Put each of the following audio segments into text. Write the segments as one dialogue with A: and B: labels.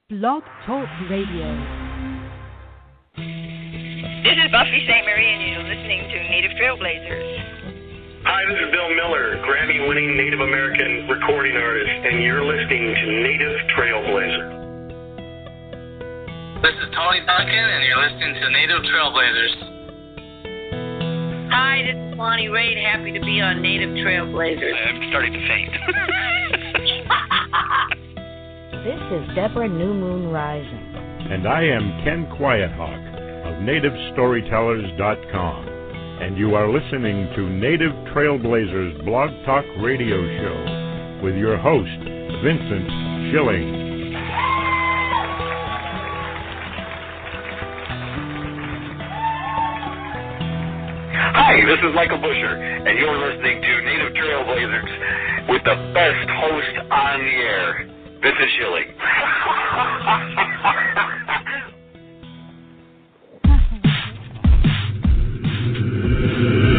A: Blog Talk Radio.
B: This is Buffy St. Marie, and you're listening to Native Trailblazers.
C: Hi, this is Bill Miller, Grammy-winning Native American recording artist, and you're listening to Native Trailblazers.
D: This is Tony Duncan, and you're listening to Native Trailblazers.
B: Hi, this is Lonnie Raitt. Happy to be on Native Trailblazers.
D: I'm starting to faint.
A: This is Deborah New Moon Rising.
E: And I am Ken Quiethawk of NativeStorytellers.com. And you are listening to Native Trailblazers Blog Talk Radio Show with your host, Vincent Schilling.
C: Hi, this is Michael Bucher, and you're listening to Native Trailblazers with the best host on the air, Vincent Schilling.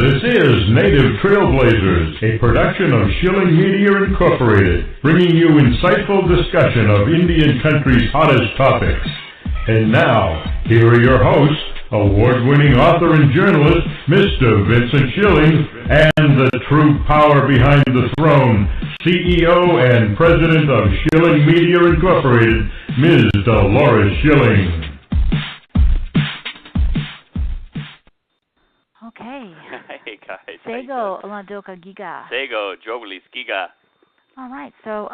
E: This is Native Trailblazers, a production of Schilling Media Incorporated, bringing you insightful discussion of Indian country's hottest topics. And now, here are your hosts, award-winning author and journalist, Mr. Vincent Schilling, and the true power behind the throne, CEO and President of Schilling Media Incorporated, Ms. Delores Schilling.
A: Okay.
F: Hey guys.
A: Sego Oladoka Giga.
F: Sego Joglis Giga.
A: All right. So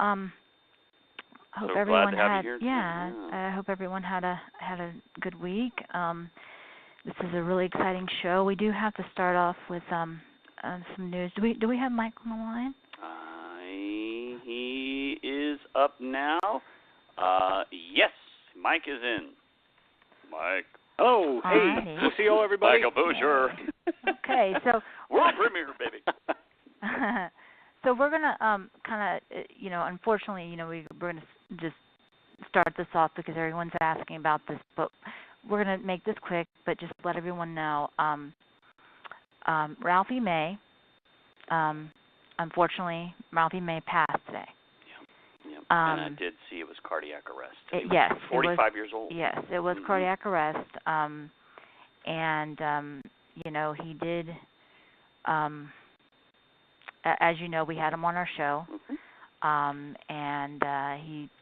A: hope
F: So
A: everyone
F: glad to have
A: had
F: you here.
A: yeah. I hope everyone had a good week. This is a really exciting show. We do have to start off with some news. Do we have Mike on the line?
F: He is up now. Yes, Mike is in. Mike.
G: Oh, hey, Lucio, everybody.
F: Michael Bucher.
A: Okay, so
F: World premiere, baby.
A: So we're gonna kind of, unfortunately, we're gonna just start this off because everyone's asking about this, but we're gonna make this quick. But just let everyone know, Ralphie May. Unfortunately, Ralphie May passed today.
F: Yep. And I did see it was cardiac arrest.
A: Yes.
F: 45 years old.
A: Yes, it was cardiac arrest. He did, as you know, we had him on our show.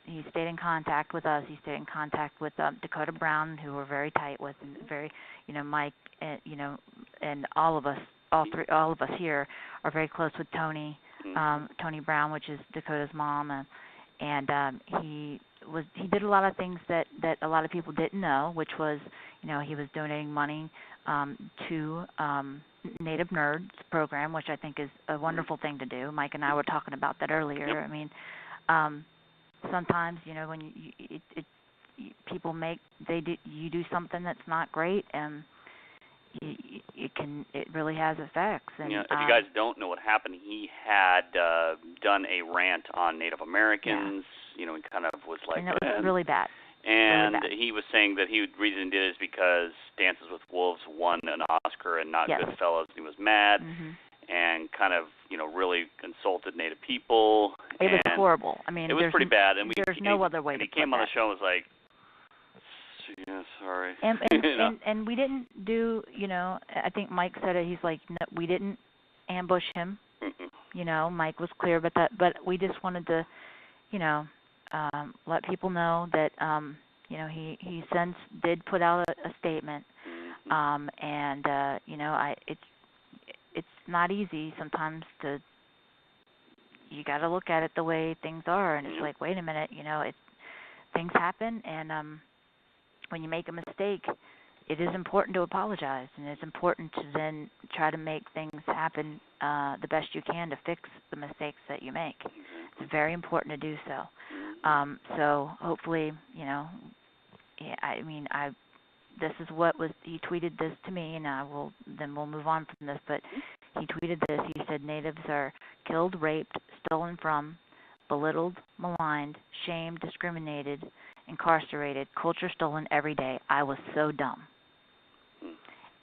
A: He stayed in contact with us. He stayed in contact with Dakota Brown, who we're very tight with, and very, Mike, and all of us here are very close with Tony, Tony Brown, which is Dakota's mom, and he did a lot of things that a lot of people didn't know, which was, he was donating money to Native Nerds program, which I think is a wonderful thing to do. Mike and I were talking about that earlier.
F: Yep.
A: I mean, sometimes when people you do something that's not great, and it really has effects. And
F: if you guys don't know what happened, he had done a rant on Native Americans. He kind of was like,
A: and it was really bad.
F: And
A: really bad.
F: he was saying that the reason he did it is because Dances with Wolves won an Oscar and not Goodfellas. He was mad and kind of, really insulted Native people.
A: It was horrible. I mean,
F: it was pretty bad. And
A: there's no other way to put it.
F: He came on the show and was like, yeah, sorry.
A: And we didn't do, I think Mike said it. He's like, no, we didn't ambush him. Mike was clear about that. But we just wanted to, let people know that, he since did put out a statement. It's not easy sometimes you got to look at it the way things are. And it's like, wait a minute, things happen. And when you make a mistake, it is important to apologize, and it's important to then try to make things happen the best you can to fix the mistakes that you make. It's very important to do so. So hopefully, this is what was, he tweeted this to me, and we'll move on from this, but he tweeted this. He said, Natives are killed, raped, stolen from, belittled, maligned, shamed, discriminated, incarcerated, culture stolen every day. I was so dumb.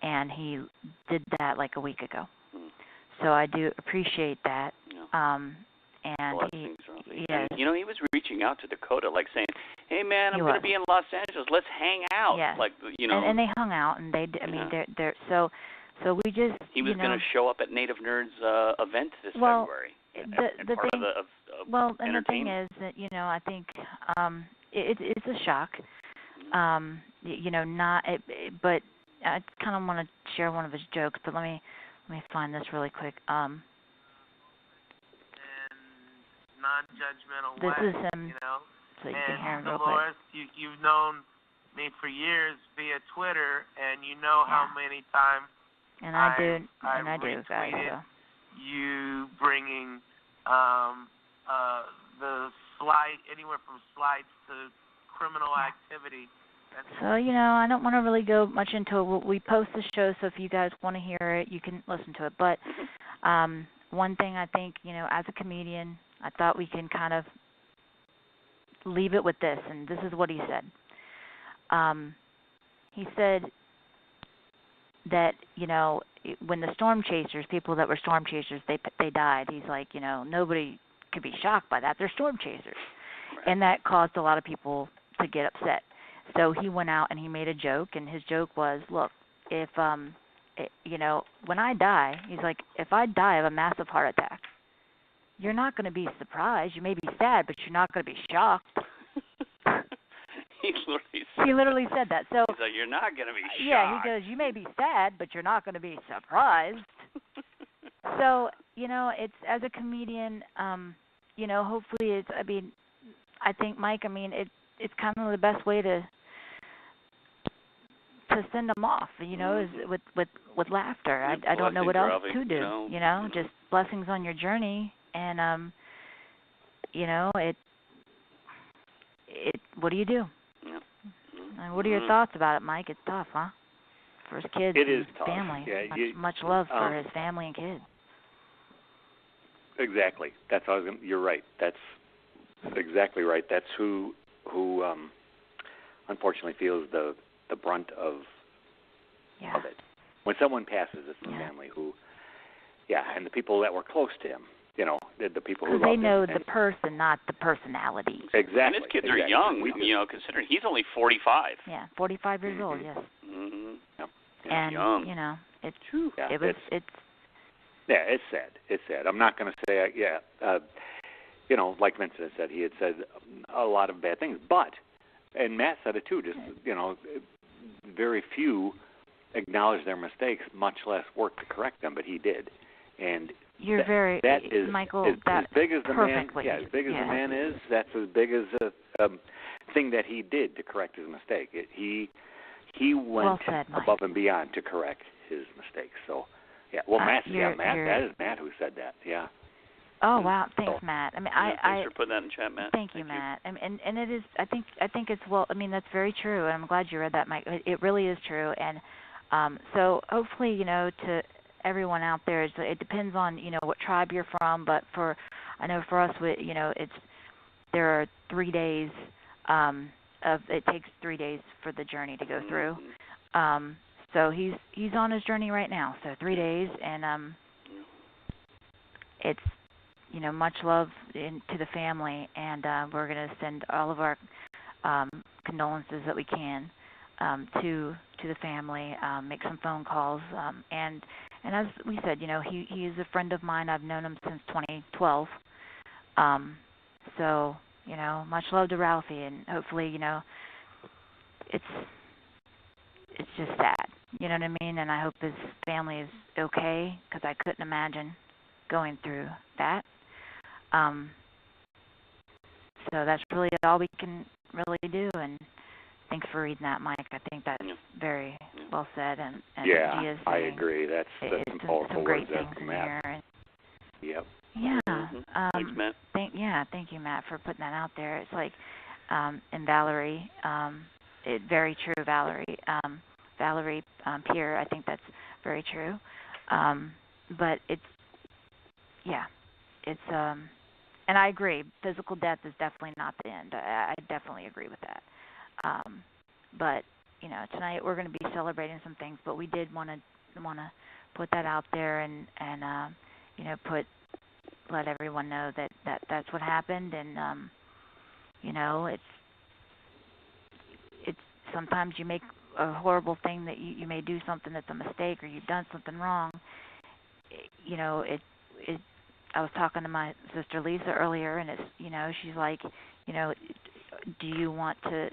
A: And he did that like a week ago. So I do appreciate that. And
F: blessings, Ralphie. Yes. And, he was reaching out to Dakota, like saying, "Hey, man, I'm going to be in Los Angeles. Let's hang out."
A: Yes.
F: Like,
A: And they hung out, and they're so we just.
F: He was going to show up at Native Nerds event this February. And the
A: thing is that I think it's a shock. But I kind of want to share one of his jokes. But let me find this really quick.
H: And non-judgmental
A: this
H: way.
A: Is him. So you can hear him real
H: Delores,
A: quick.
H: You've known me for years via Twitter, and you know how many times
A: I do,
H: guys.
A: So.
H: You bringing the anywhere from slides to criminal activity.
A: So, I don't want to really go much into it. We post the show, so if you guys want to hear it, you can listen to it. But one thing I think, as a comedian, I thought we can kind of leave it with this, and this is what he said. He said that, when the storm chasers, people that were storm chasers, they died. He's like, nobody could be shocked by that. They're storm chasers. Right. And that caused a lot of people to get upset. So he went out and he made a joke, and his joke was, look, if, when I die, he's like, if I die of a massive heart attack, you're not going to be surprised. You may be sad, but you're not going to be shocked. He literally said that. So
F: he's like, you're not going to be shocked.
A: Yeah, he goes, you may be sad, but you're not going to be surprised. So, it's, as a comedian, hopefully it's, I think, Mike, it's kind of the best way to send them off, is with laughter. I don't know what else to do, just blessings on your journey. And, what do you do? What are your thoughts about it, Mike? It's tough, huh? For his kids and
G: tough.
A: Family.
G: Yeah,
A: much love for his family and kids.
G: Exactly. That's how you're right. That's exactly right. That's who unfortunately feels the brunt of it. When someone passes, it's the family who, and the people that were close to him. The people who loved him.
A: They know the person, not the personality.
G: Exactly.
F: And his kids are young, considering he's only 45.
A: Yeah, 45 years old, yes.
F: Mm-hmm.
G: Yep.
A: And,
F: young.
A: It's
G: sad. It's sad. I'm not going to say, like Vincent said, he had said a lot of bad things. But, and Matt said it too, just, very few acknowledge their mistakes, much less work to correct them, but he did. And that is,
A: Michael,
G: as big as the
A: perfectly.
G: Man, as big as the man is, that's as big as a thing that he did to correct his mistake. He went above and beyond to correct his mistakes. So, Matt, that is Matt who said that. Yeah.
A: Oh wow! Thanks, Matt.
F: Thanks for putting that in chat, Matt.
A: Thank you, Matt. And it is. I think it's that's very true, and I'm glad you read that, Mike. It really is true, and so hopefully, to everyone out there, it depends on what tribe you're from, but I know for us, there are 3 days it takes 3 days for the journey to go through. So he's on his journey right now. So 3 days, and it's much love to the family, and we're going to send all of our condolences that we can to the family, make some phone calls, and as we said, he is a friend of mine. I've known him since 2012. So, much love to Ralphie, and hopefully, it's just sad. You know what I mean? And I hope his family is okay, because I couldn't imagine going through that. So that's really all we can really do, and thanks for reading that, Mike. I think that's very well said. And
G: I agree. That's some powerful
A: great
G: words
A: things
G: from Matt.
A: Yep.
F: Yeah. Thanks, Matt.
A: Thank you, Matt, for putting that out there. It's like, and Valerie, very true, Valerie. Valerie Pierre, I think that's very true. But it's, and I agree. Physical death is definitely not the end. I definitely agree with that. But tonight we're going to be celebrating some things, but we did want to put that out there and put let everyone know that that's what happened, and it's sometimes you make a horrible thing that you may do something that's a mistake or you've done something wrong. I was talking to my sister Lisa earlier, and it's she's like, do you want to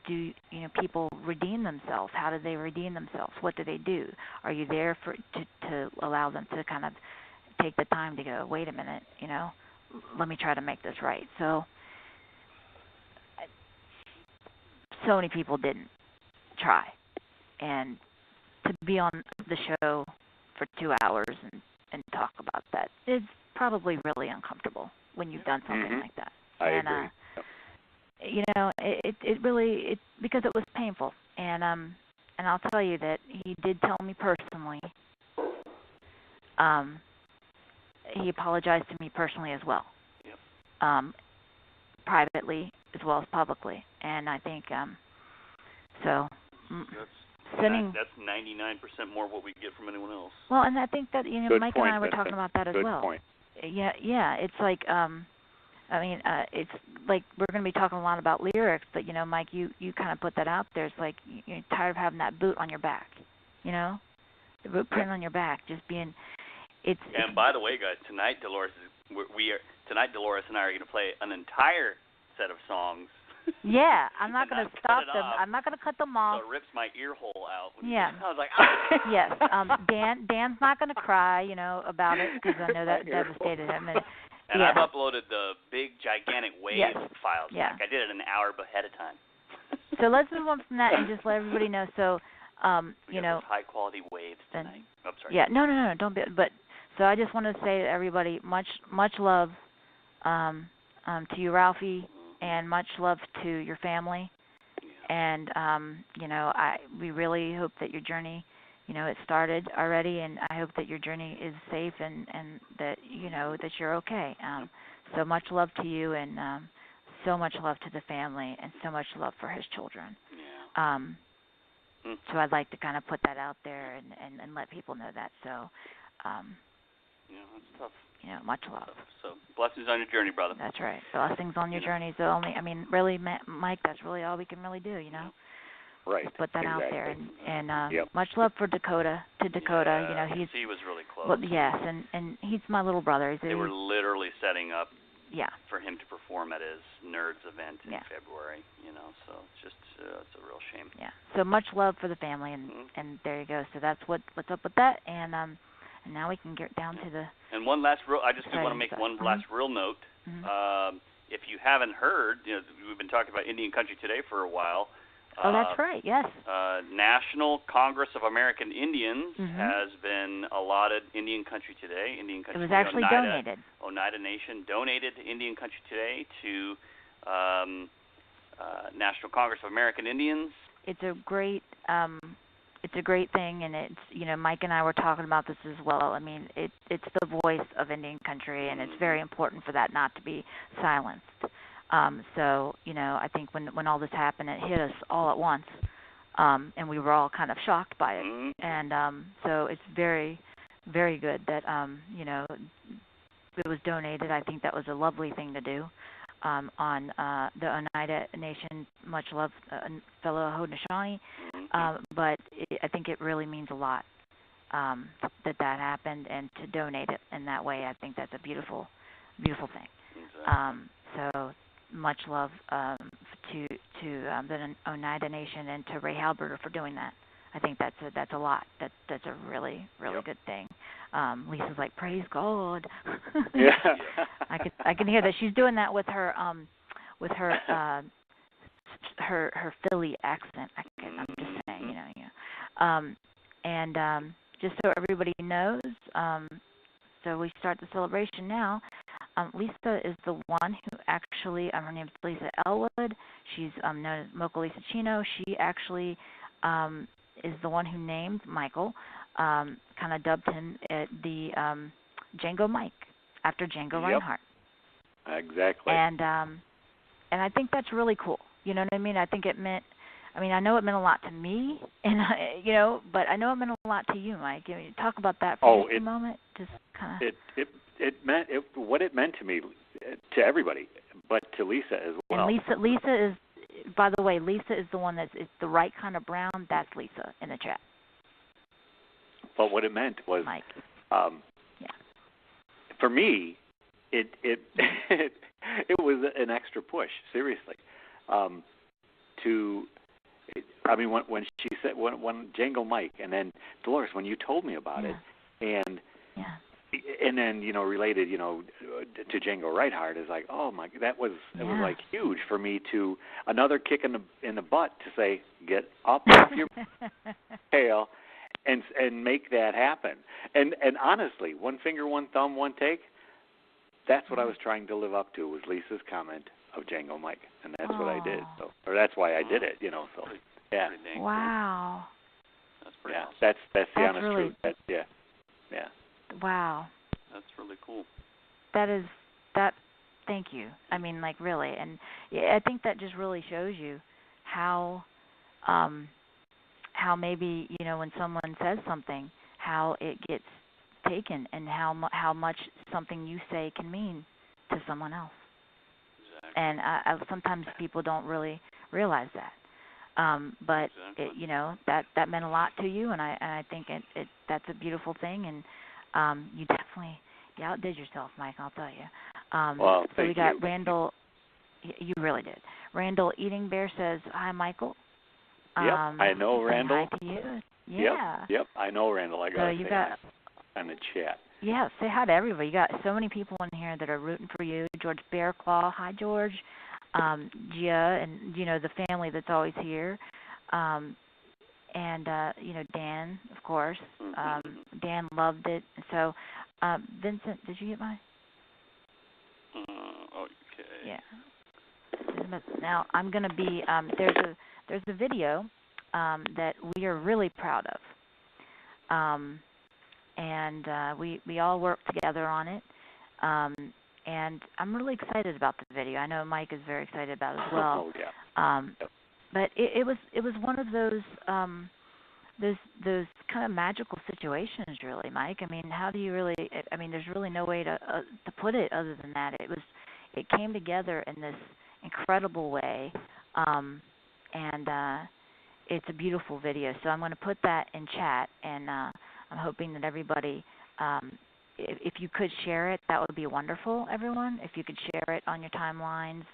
A: do people redeem themselves? How do they redeem themselves? What do they do? Are you there to allow them to kind of take the time to go, wait a minute, let me try to make this right. So many people didn't try, and to be on the show for 2 hours and talk about that is probably really uncomfortable when you've done something like that.
G: I agree.
A: It really because it was painful, and I'll tell you that he did tell me personally. He apologized to me personally as well, privately as well as publicly, and I think so.
F: That's 99% more what we get from anyone else.
A: Well, and I think that Mike and I were talking about that as well.
G: Good point.
A: Yeah. It's like it's like we're going to be talking a lot about lyrics, but Mike, you kind of put that out there. It's like you're tired of having that boot on your back, the boot print on your back, just being.
F: And by the way, guys, tonight Delores and I are going to play an entire set of songs.
A: Yeah, I'm not going to stop them. I'm not going to cut them off.
F: So it rips my ear hole out.
A: Yeah.
F: I was like, ah.
A: Yes. Dan's not going to cry, about it because I know that devastated him. And
F: I've uploaded the big, gigantic wave files.
A: Yeah.
F: Like I did it an hour ahead of time.
A: So let's move on from that and just let everybody know. So,
F: high quality waves tonight. I'm sorry.
A: Yeah. No. Don't be. But so I just want to say to everybody, much love to you, Ralphie. And much love to your family, and we really hope that your journey, it started already, and I hope that your journey is safe and that that you're okay. So much love to you, and so much love to the family, and so much love for his children.
F: Yeah.
A: So I'd like to kind of put that out there and let people know that. So.
F: That's tough.
A: Much love.
F: So blessings on your journey, brother.
A: That's right. Blessings on your journey. So really, Mike, that's really all we can really do,
G: Right.
A: Just put that
G: exactly.
A: out there, and much love for Dakota. To Dakota,
F: he was really close.
A: Well, yes, and he's my little brother.
F: They were literally setting up.
A: Yeah.
F: For him to perform at his Nerds event in February, so it's just it's a real shame.
A: Yeah. So much love for the family, and there you go. So that's what's up with that, and now we can get down to the.
F: And one last I just want to make one last real note.
A: Mm-hmm.
F: If you haven't heard, we've been talking about Indian Country Today for a while.
A: Oh, that's right. Yes.
F: National Congress of American Indians has been allotted Indian Country Today. Indian Country.
A: It was actually donated.
F: Oneida Nation donated Indian Country Today to National Congress of American Indians.
A: It's a great. It's a great thing, and it's Mike and I were talking about this as well. I mean, it's the voice of Indian country, and it's very important for that not to be silenced. So I think when all this happened, it hit us all at once, and we were all kind of shocked by it. And so it's very, very good that it was donated. I think that was a lovely thing to do. On the Oneida Nation, much love, fellow Haudenosaunee, but I think it really means a lot that happened, and to donate it in that way, I think that's a beautiful, beautiful thing.
F: Exactly.
A: So much love to the Oneida Nation and to Ray Halberter for doing that. I think that's a lot. That's a really, really good thing. Lisa's like, praise God.
G: Yeah.
A: I can hear that she's doing that with her her Philly accent. I'm just saying, and just so everybody knows, so we start the celebration now. Lisa is the one who actually, her name is Lisa Elwood. She's known as Mocha Lisa Chino. She actually is the one who named Michael, kind of dubbed him the Django Mike, after Django Reinhardt.
G: Exactly.
A: And I think that's really cool. You know what I mean? I think it meant. I know it meant a lot to me, and but I know it meant a lot to you, Mike. Talk about that for just a moment. Just kind of.
G: what it meant to me, to everybody, but to Lisa as well.
A: And Lisa is, by the way, Lisa is the one that's the right kind of brown. That's Lisa in the chat.
G: But what it meant was,
A: Mike.
G: For me, it was an extra push. Seriously, when she said when Jangle Mike, and then Delores, when you told me about it, and then related to Django Reinhardt, is like, oh my, it was like huge for me, to another kick in the butt to say, get up off your tail and make that happen. And honestly, one finger, one thumb, one take. That's what I was trying to live up to, was Lisa's comment of Django Mike, and that's what I did. So, or that's why I did it. So yeah.
A: Wow.
F: That's pretty awesome.
G: That's the honest
A: really,
G: truth. Yeah.
A: Wow.
F: That's really cool.
A: That. Thank you. I mean, like, really, and I think that just really shows you how maybe when someone says something, how it gets taken, and how much something you say can mean to someone else. Exactly. And sometimes people don't really realize that. But
F: exactly.
A: That meant a lot to you, and I think that's a beautiful thing, and you definitely outdid yourself, Mike. I'll tell you.
G: Well,
A: so we got
G: you.
A: Randall. You really did. Randall Eating Bear says, "Hi, Michael."
G: Yep, I know Randall.
A: Hi to you. Yeah.
G: Yep, I know Randall. I got to say hi on the chat.
A: Yeah, say hi to everybody. You got so many people in here that are rooting for you. George Bearclaw, hi George. Gia, and the family that's always here. And Dan, of course. Dan loved it. So, Vincent, did you get mine?
F: Okay.
A: Yeah. Now I'm going to be. There's a video that we are really proud of. And we all worked together on it. And I'm really excited about the video. I know Mike is very excited about it as well.
G: Oh yeah.
A: But it was one of those kind of magical situations, really, Mike. I mean, how do you really? I mean, there's really no way to put it other than that. It came together in this incredible way, and it's a beautiful video. So I'm going to put that in chat, and I'm hoping that everybody. If you could share it, that would be wonderful, everyone. If you could share it on your timelines,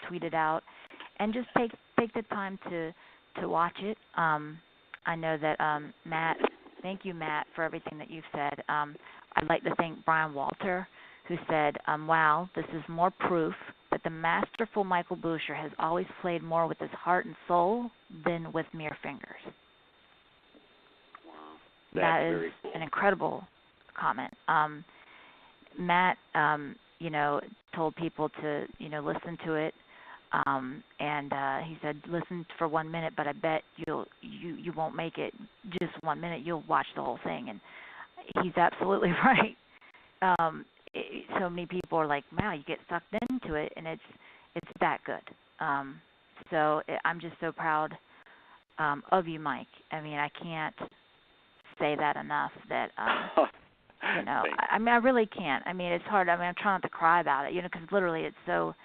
A: tweet it out, and just take the time to watch it. I know that Matt, thank you, Matt, for everything that you've said. I'd like to thank Brian Walter, who said, wow, this is more proof that the masterful Michael Bucher has always played more with his heart and soul than with mere fingers.
G: Wow.
A: That is
G: very cool.
A: An incredible comment. Matt, told people to, listen to it, and he said, listen for 1 minute, but I bet you won't make it just 1 minute. You'll watch the whole thing, and he's absolutely right. So many people are like, wow, you get sucked into it, and it's that good. So I'm just so proud of you, Mike. I mean, I can't say that enough. That I mean, I really can't. I mean, it's hard. I mean, I'm trying not to cry about it, because literally it's so,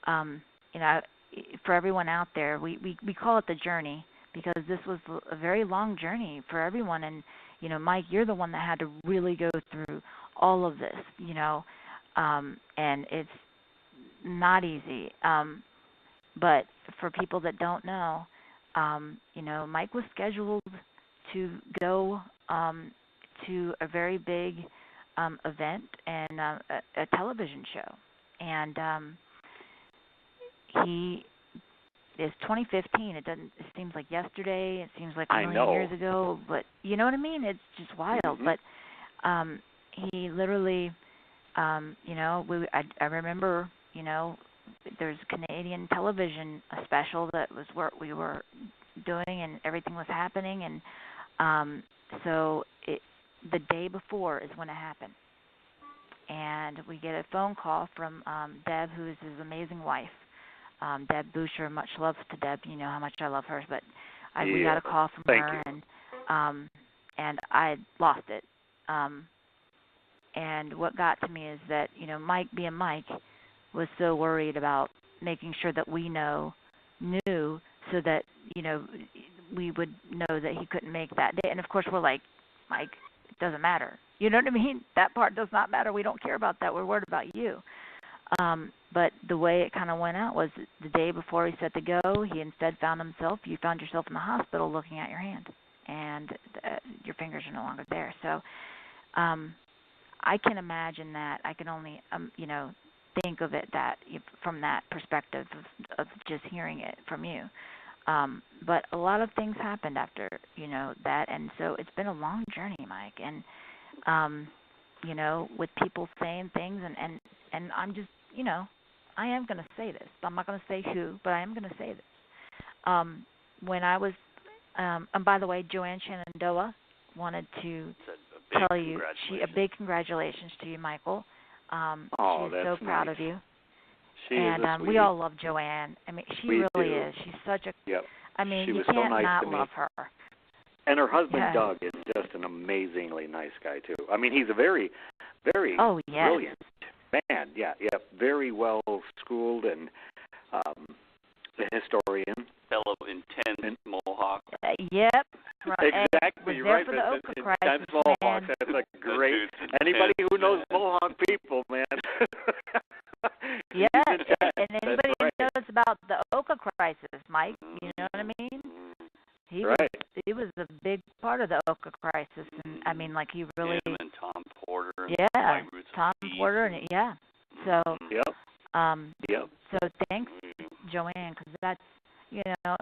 A: for everyone out there, we call it the journey because this was a very long journey for everyone. And, Mike, you're the one that had to really go through all of this, and it's not easy. But for people that don't know, Mike was scheduled to go to a very big event and a television show. And it's 2015. It seems like yesterday. It seems like a million years ago. But you know what I mean? It's just wild.
G: Mm-hmm.
A: But he literally, I remember, there's Canadian television special that was what we were doing, and everything was happening, and so the day before is when it happened, and we get a phone call from Deb, who is his amazing wife, Deb Bucher. Much love to Deb. You know how much I love her, but we got a call from her, and I had lost it. And what got to me is that, you know, Mike being Mike was so worried about making sure that we knew so that, you know, we would know that he couldn't make that day. And, of course, we're like, Mike, it doesn't matter. You know what I mean? That part does not matter. We don't care about that. We're worried about you. But the way it kind of went out was the day before he set to go, he instead you found yourself in the hospital looking at your hand, and your fingers are no longer there. So I can imagine that. I can only, you know, think of it that from that perspective of just hearing it from you. But a lot of things happened after, you know, that, and so it's been a long journey, Mike, and you know, with people saying things, and I'm just, you know, I am going to say this. I'm not going to say who, but I am going to say this. When I was, and by the way, Joanne Shenandoah wanted to tell you a big congratulations to you, Michael. She's so proud of you.
G: She is a
A: we all love Joanne. I mean, she really is. She's such a.
G: Yep.
A: I mean,
G: she
A: you
G: was
A: can't
G: so nice
A: not
G: to me.
A: love her.
G: And her husband, Doug, is just an amazingly nice guy, too. I mean, he's a very, very brilliant man. Yeah, very well schooled and a historian.
F: Fellow intense Mohawk.
A: Yep. Right.
G: Exactly.
A: You're
G: right.
A: For the Oka crisis,
G: that's Mohawks. That's like great. Anybody who knows Mohawk people, man.
A: Yeah, and anybody who knows about the Oka crisis, Mike, you know what I mean? He was a big part of the Oka crisis, and I mean, like he really.
F: Him and Tom Porter.
A: Yeah, Tom Porter, and So.
G: Yep.
A: So thanks, Joanne, because that's, you know,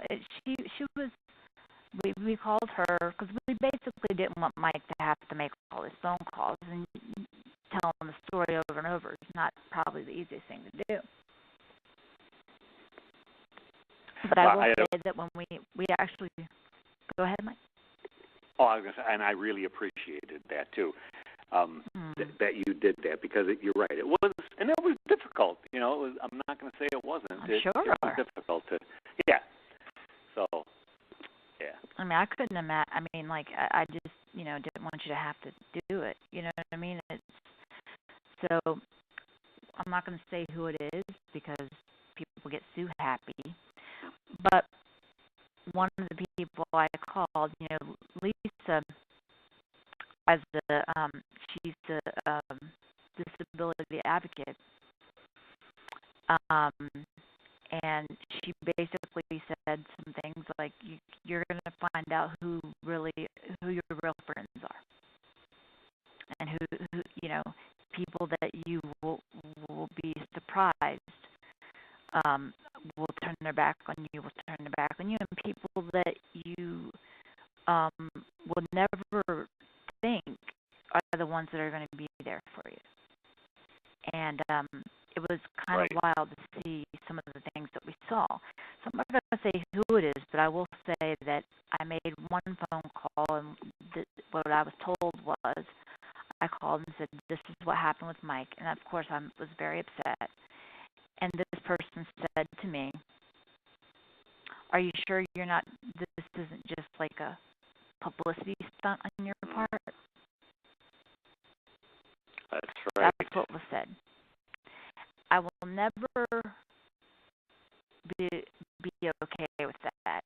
A: she was. We called her because we basically didn't want Mike to have to make all his phone calls and tell him the story over and over. It's not probably the easiest thing to do. But I will say that when we actually go ahead, Mike.
G: Oh, I was going to say, and I really appreciated that too. That you did that because you're right. It was, and it was difficult. You know, I'm not going to say it wasn't. It was difficult to. Yeah. So. Yeah. I
A: mean, I couldn't imagine. I mean, like, I just, you know, didn't want you to have to do it. You know what I mean? So I'm not going to say who it is because people get too happy. But one of the people I called, you know, Lisa, as she's the disability advocate, and she basically said some things like, you're going to find out who your real friends are, and who you know, people that you will be surprised will turn their back on you, and people that you will never think are the ones that are going to be there for you. And it was kind of wild to see some of the things that we saw. So I'm not going to say who it is, but I will say that I made one phone call, and what I was told was, I called and said, this is what happened with Mike. And, of course, I was very upset. And this person said to me, are you sure this isn't just like a publicity stunt on your part?
G: That's right.
A: That's what was said. I will never be okay with that.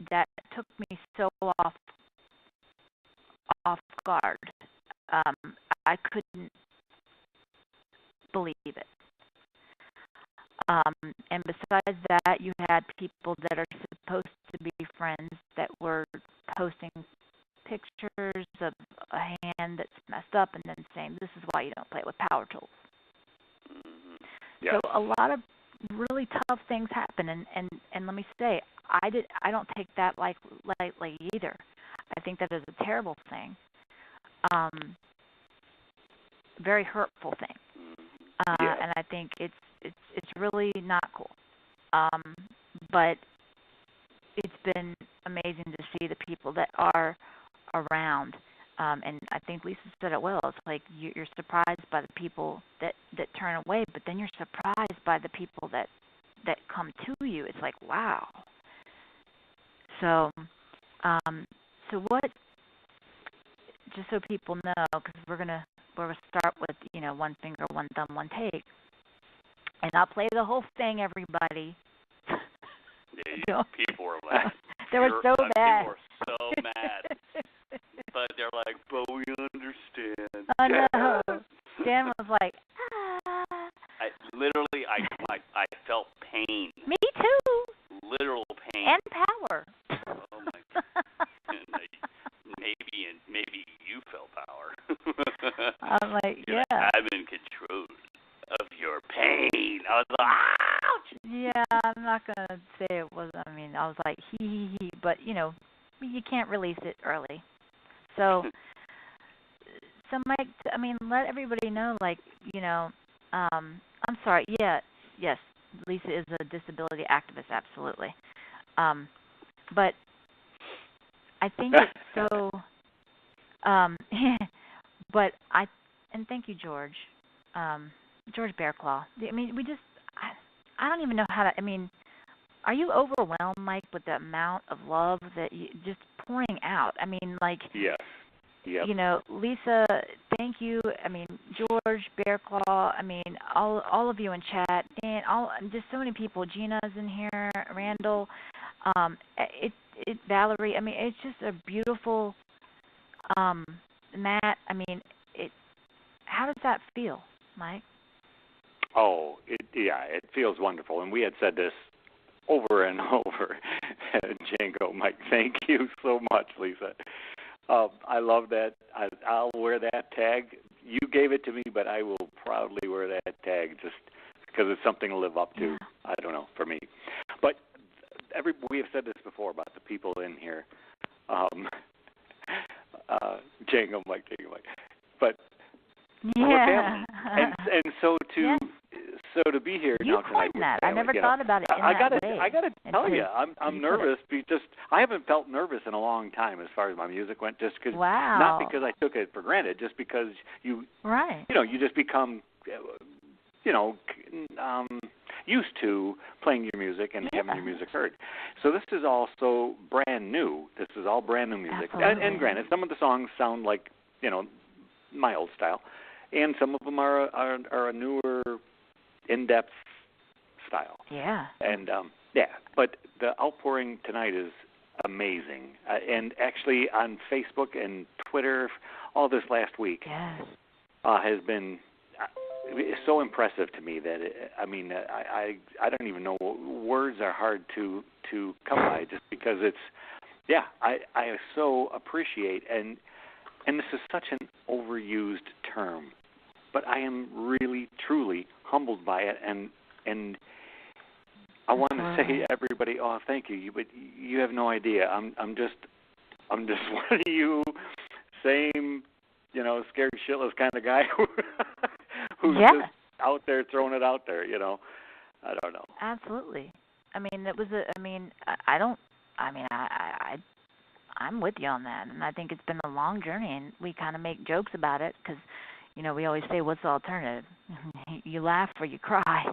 A: That took me so off guard. I couldn't believe it. And besides that, you had people that are supposed to be friends that were posting pictures of a hand that's messed up and then saying, this is why you don't play with power tools.
G: Yes.
A: So a lot of really tough things happen, and let me say, I don't take that lightly either. I think that is a terrible thing, very hurtful thing, and I think it's really not cool. But it's been amazing to see the people that are around. And I think Lisa said it well. It's like you're surprised by the people that turn away, but then you're surprised by the people that come to you. It's like, wow. So, so what? Just so people know, because we're gonna we'll start with, one finger, one thumb, one take. And I'll play the whole thing, everybody.
F: Yeah, people were like,
A: they were so mad.
F: People were so mad. But they're like, but we understand.
A: I know. Dan was like,
F: I felt pain.
A: Me too.
F: Literal pain.
A: And power.
F: Oh my God. Maybe you felt power.
A: I'm like,
F: You're
A: yeah.
F: like, I'm in control of your pain. I was like, ouch.
A: Yeah, I'm not gonna say it was. I was like, he. But you can't release it early. So Mike, let everybody know, I'm sorry. Yeah, yes, Lisa is a disability activist, absolutely. But I think it's so. But and thank you, George. George Bearclaw. I don't even know how to. Are you overwhelmed, Mike, with the amount of love that you just pouring out?
G: Yes. Yep.
A: Lisa, thank you. George, Bearclaw, all of you in chat, and just so many people. Gina's in here, Randall, Valerie. It's just a beautiful, Matt. How does that feel, Mike?
G: Oh, it feels wonderful, and we had said this over and over. Django, Mike, thank you so much, Lisa. I love that. I'll wear that tag. You gave it to me, but I will proudly wear that tag just because it's something to live up to.
A: Yeah.
G: I don't know, for me. But we have said this before about the people in here. Django, Mike. But we're family. And so to be here
A: you
G: now tonight.
A: That. I never thought about it in that way.
G: I gotta tell you, I'm nervous because I haven't felt nervous in a long time as far as my music went. Just because, not because I took it for granted, just because you just become, used to playing your music and having your music heard. So this is also brand new. This is all brand new music. And granted, some of the songs sound like my old style, and some of them are a newer, in-depth style.
A: Yeah.
G: And but the outpouring tonight is amazing. And actually on Facebook and Twitter, all this last week has been so impressive to me that I don't even know. Words are hard to come by just because it's I so appreciate and this is such an overused term, but I am really truly humbled by it and I want to say to everybody, oh, thank you, but you have no idea. I'm just one of you same, scared shitless kind of guy who's just out there throwing it out there, I don't know.
A: Absolutely. I'm with you on that, and I think it's been a long journey, and we kind of make jokes about it because, we always say, what's the alternative? You laugh or you cry.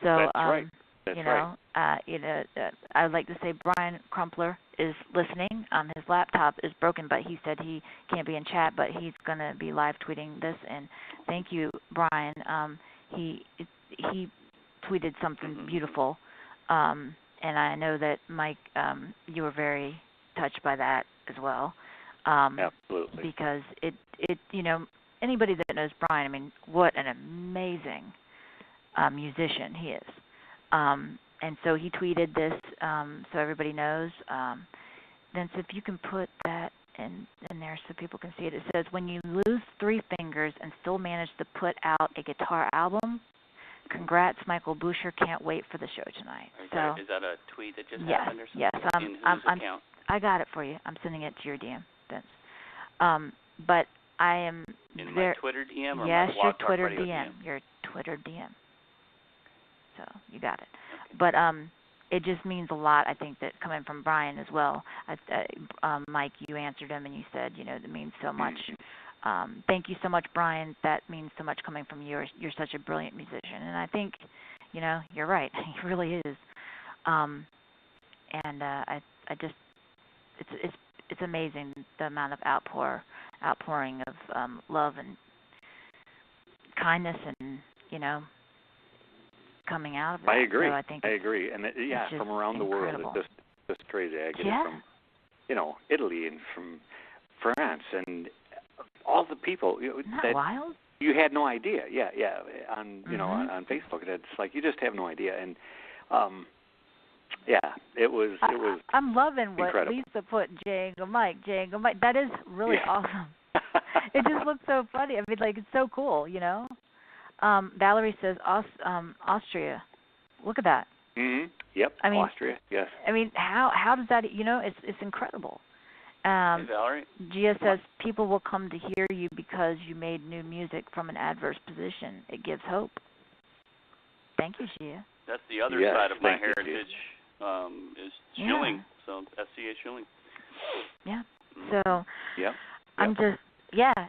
A: So,
G: that's right. That's right.
A: I would like to say Brian Crumpler is listening. His laptop is broken, but he said he can't be in chat, but he's going to be live tweeting this, and thank you, Brian. He tweeted something beautiful, and I know that, Mike, you were very touched by that as well.
G: Absolutely.
A: Because it anybody that knows Brian, what an amazing musician he is. And so he tweeted this so everybody knows. Vince, if you can put that in there so people can see it. It says, when you lose 3 fingers and still manage to put out a guitar album, congrats, Michael Bucher. Can't wait for the show tonight.
F: Is that a tweet that just happened or something?
A: Yes.
F: In whose account?
A: I got it for you. I'm sending it to your DM, Vince. But I am
F: in my Twitter DM or
A: yes,
F: my Blog
A: your Twitter
F: Talk Radio
A: DM.
F: DM?
A: Your Twitter DM. So you got it. Okay. But it just means a lot, I think, that coming from Brian as well. Mike, you answered him and you said, it means so much. Thank you so much, Brian. That means so much coming from you. You're such a brilliant musician. And I think, you're right. He really is. And I just, it's amazing the amount of outpouring of love and kindness and, coming out of it.
G: I agree.
A: So I agree.
G: And from around the world, it's just crazy. I get it from, Italy and from France and all the people.
A: Isn't that wild?
G: You had no idea. Yeah. On on Facebook, it's like you just have no idea. And it was.
A: I'm loving what
G: incredible.
A: Lisa put. Jangle Mike. That is really awesome. It just looks so funny. I mean, it's so cool. Valerie says Austria. Look at that.
G: Mm-hmm. Yep.
A: I mean,
G: Austria. Yes.
A: I mean, how does that? It's incredible.
F: Hey, Valerie.
A: Gia says people will come to hear you because you made new music from an adverse position. It gives hope. Thank you, Gia.
F: That's the other side of my heritage. Is Schilling. So SCA Schilling.
A: Yeah. So.
G: Yep.
A: I'm just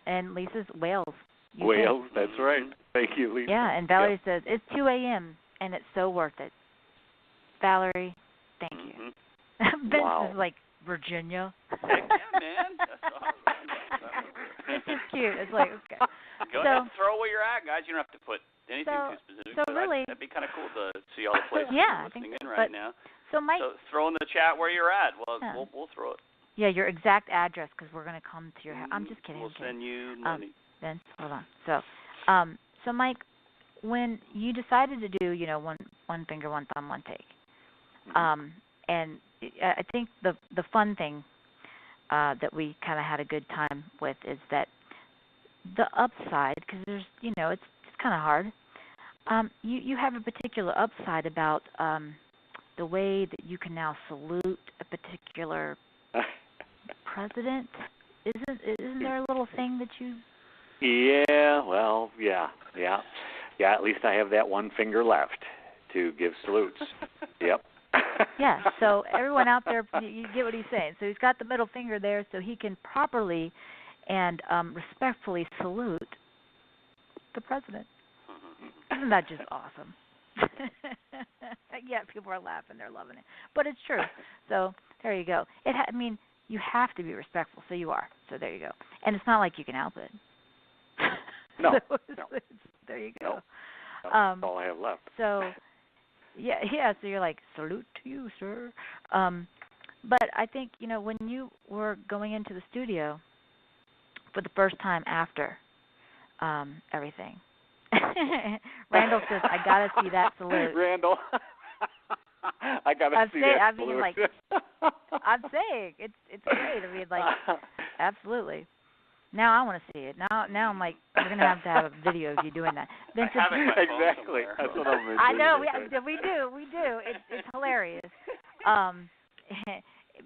A: and Lisa's Wales.
G: Wales. That's right. Thank you, Lisa.
A: Yeah, and Valerie says it's 2 a.m. and it's so worth it. Valerie, thank you. Vince is like Virginia.
F: Heck yeah, man. That's awesome.
A: It's just cute. It's like, okay.
F: Go ahead and throw where you're at, guys. You don't have to put anything too specific.
A: So really,
F: that'd be kind of cool to see all the places listening in right now.
A: So Mike,
F: throw in the chat where you're at. Well, we'll throw it.
A: Yeah, your exact address because we're going to come to your house. I'm just kidding.
F: We'll send you money.
A: Vince, hold on. So Mike, when you decided to do, one finger, one thumb, one take, and I think the fun thing that we kind of had a good time with is that the upside, because there's, it's kind of hard. You have a particular upside about the way that you can now salute a particular president. Isn't there a little thing that you?
G: Yeah. Well. Yeah. At least I have that one finger left to give salutes. Yep.
A: Yeah. So everyone out there, you get what he's saying. So he's got the middle finger there, so he can properly and respectfully salute the president. Isn't that just awesome? Yeah, people are laughing. They're loving it. But it's true. So there you go. You have to be respectful, so you are. So there you go. And it's not like you can help it.
G: No.
A: There you go.
G: That's all I have left.
A: So, so you're like, salute to you, sir. But I think, when you were going into the studio for the first time after everything, Randall says, I got to see that salute.
G: Randall. I got to see that salute.
A: I'm saying, it's great. I mean, absolutely. Now I want to see it. Now I'm like, we're going to have a video of you doing that. Vince,
G: exactly. That's what I'm
A: I know. We do. It's hilarious.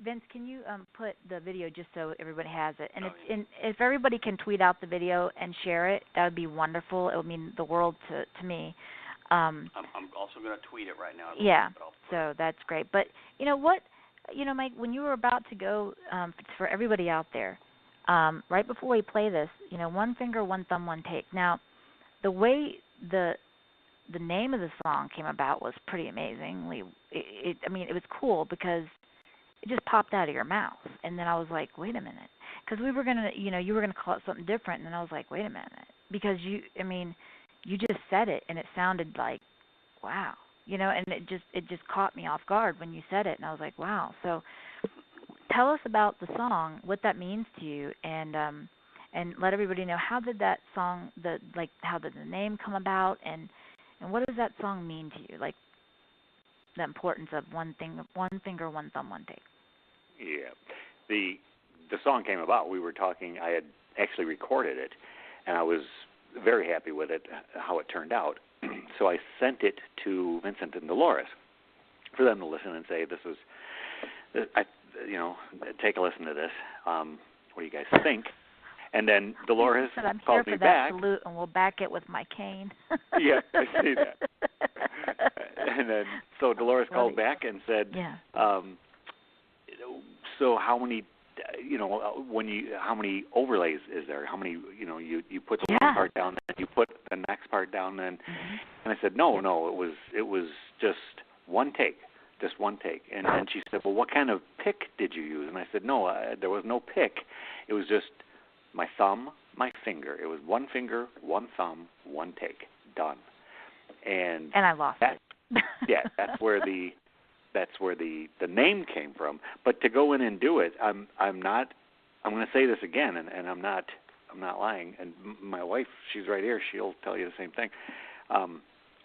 A: Vince, can you put the video just so everybody has it? And if everybody can tweet out the video and share it, that would be wonderful. It would mean the world to me.
F: I'm also going to tweet it right now.
A: So that's great. But you know what? Mike, when you were about to go, for everybody out there, right before we play this, one finger, one thumb, one take. Now, the way the name of the song came about was pretty amazing. It was cool because it just popped out of your mouth, and then I was like, wait a minute, because we were gonna, you were gonna call it something different, and then I was like, wait a minute, because you just said it, and it sounded like, wow, and it just caught me off guard when you said it, and I was like, wow. So tell us about the song, what that means to you, and let everybody know how did that song, how did the name come about, and what does that song mean to you, like the importance of one finger, one thumb, one take.
G: Yeah, the song came about. We were talking. I had actually recorded it, and I was very happy with it, how it turned out. So I sent it to Vincent and Delores for them to listen and say, take a listen to this. What do you guys think? And then Delores called me back.
A: I'm here for that salute, and we'll back it with my cane.
G: Yeah, I see that. And then, so Delores called back and said, so how many, how many overlays is there? How many, you put the one part down, then you put the next part down, and I said, no, it was just one take. Just one take. And then she said, well, what kind of pick did you use? And I said, no, there was no pick. It was just my thumb, my finger. It was one finger, one thumb, one take, done. And
A: I lost it.
G: Yeah, that's where the name came from. But to go in and do it, I'm going to say this again, and I'm not lying. And my wife, she's right here. She'll tell you the same thing.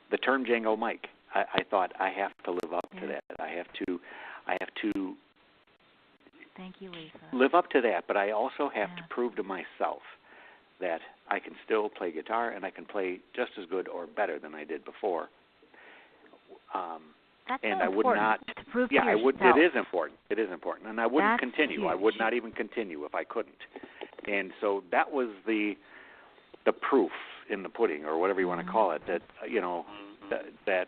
G: The term Django Mike, I thought I have to live up to that. I have to.
A: Thank you, Lisa.
G: Live up to that, but I also have to prove to myself that I can still play guitar and I can play just as good or better than I did before.
A: That's
G: and
A: so
G: I would not.
A: To prove
G: yeah,
A: to
G: I would.
A: yourself.
G: It is important. It is important, and I wouldn't continue.
A: Huge.
G: I would not even continue if I couldn't. And so that was the proof in the pudding, or whatever you want to call it. That that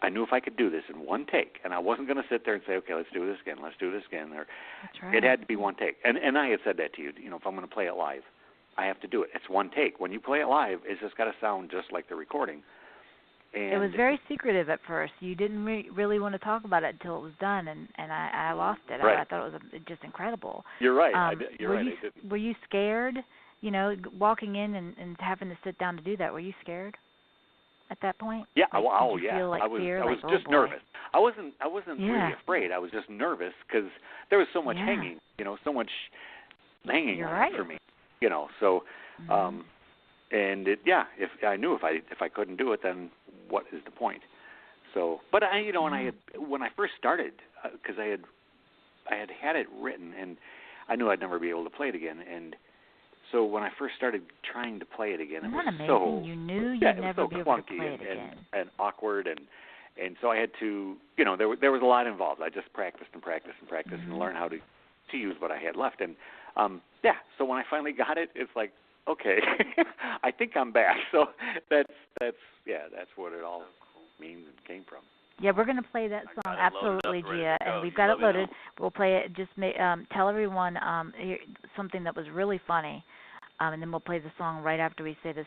G: I knew if I could do this in one take, and I wasn't going to sit there and say, okay, let's do this again, or
A: That's right.
G: it had to be one take. And I had said that to you. If I'm going to play it live, I have to do it. It's one take. When you play it live, it's just got to sound just like the recording. And
A: it was very secretive at first. You didn't really want to talk about it until it was done, and I lost it.
G: Right.
A: I thought it was just incredible.
G: You're right.
A: Were you scared? Walking in and having to sit down to do that. Were you scared at that point?
G: Yeah.
A: Did you feel like
G: I was.
A: Fear?
G: I was
A: like,
G: just nervous. I wasn't really afraid. I was just nervous because there was so much hanging. So much hanging on it for me. So.
A: Mm-hmm.
G: And if I knew if I couldn't do it, then what is the point? So, but when I first started, because I had it written, and I knew I'd never be able to play it again, and so when I first started trying to play it again,
A: Isn't
G: it was
A: that amazing?
G: so
A: You knew you'd
G: so
A: never be able to
G: clunky
A: play it again.
G: and awkward, and so I had to, there was a lot involved. I just practiced
A: Mm-hmm.
G: and learned how to use what I had left, and so when I finally got it, it's like, okay, I think I'm back. So that's what it all means and came from.
A: Yeah, we're going to play that song, absolutely, Gia, and we've got it loaded. We'll play it. Just tell everyone something that was really funny, and then we'll play the song right after we say this.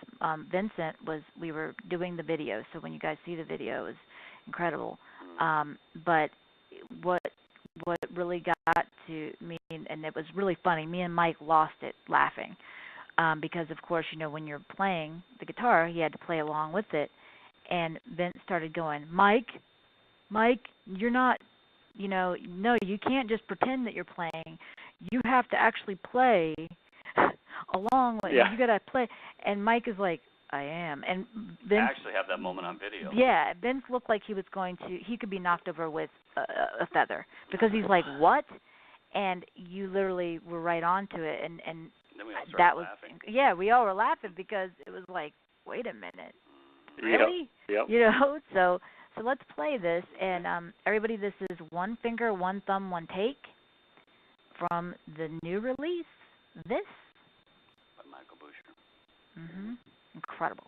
A: Vincent we were doing the video, so when you guys see the video, it was incredible. But what really got to me, and it was really funny, me and Mike lost it laughing. Because, of course, when you're playing the guitar, he had to play along with it. And Vince started going, Mike, you're not, no, you can't just pretend that you're playing. You have to actually play along with it. You got to play. And Mike is like, I am. And Vince,
F: I actually have that moment on video.
A: Yeah, Vince looked like he could be knocked over with a feather. Because he's like, what? And you literally were right on to it. And
F: then we all started laughing.
A: Yeah, we all were laughing because it was like, wait a minute, really?
G: Yep.
A: So let's play this, and everybody, this is One Finger, One Thumb, One Take from the new release, This
F: By Michael Bucher.
A: Incredible.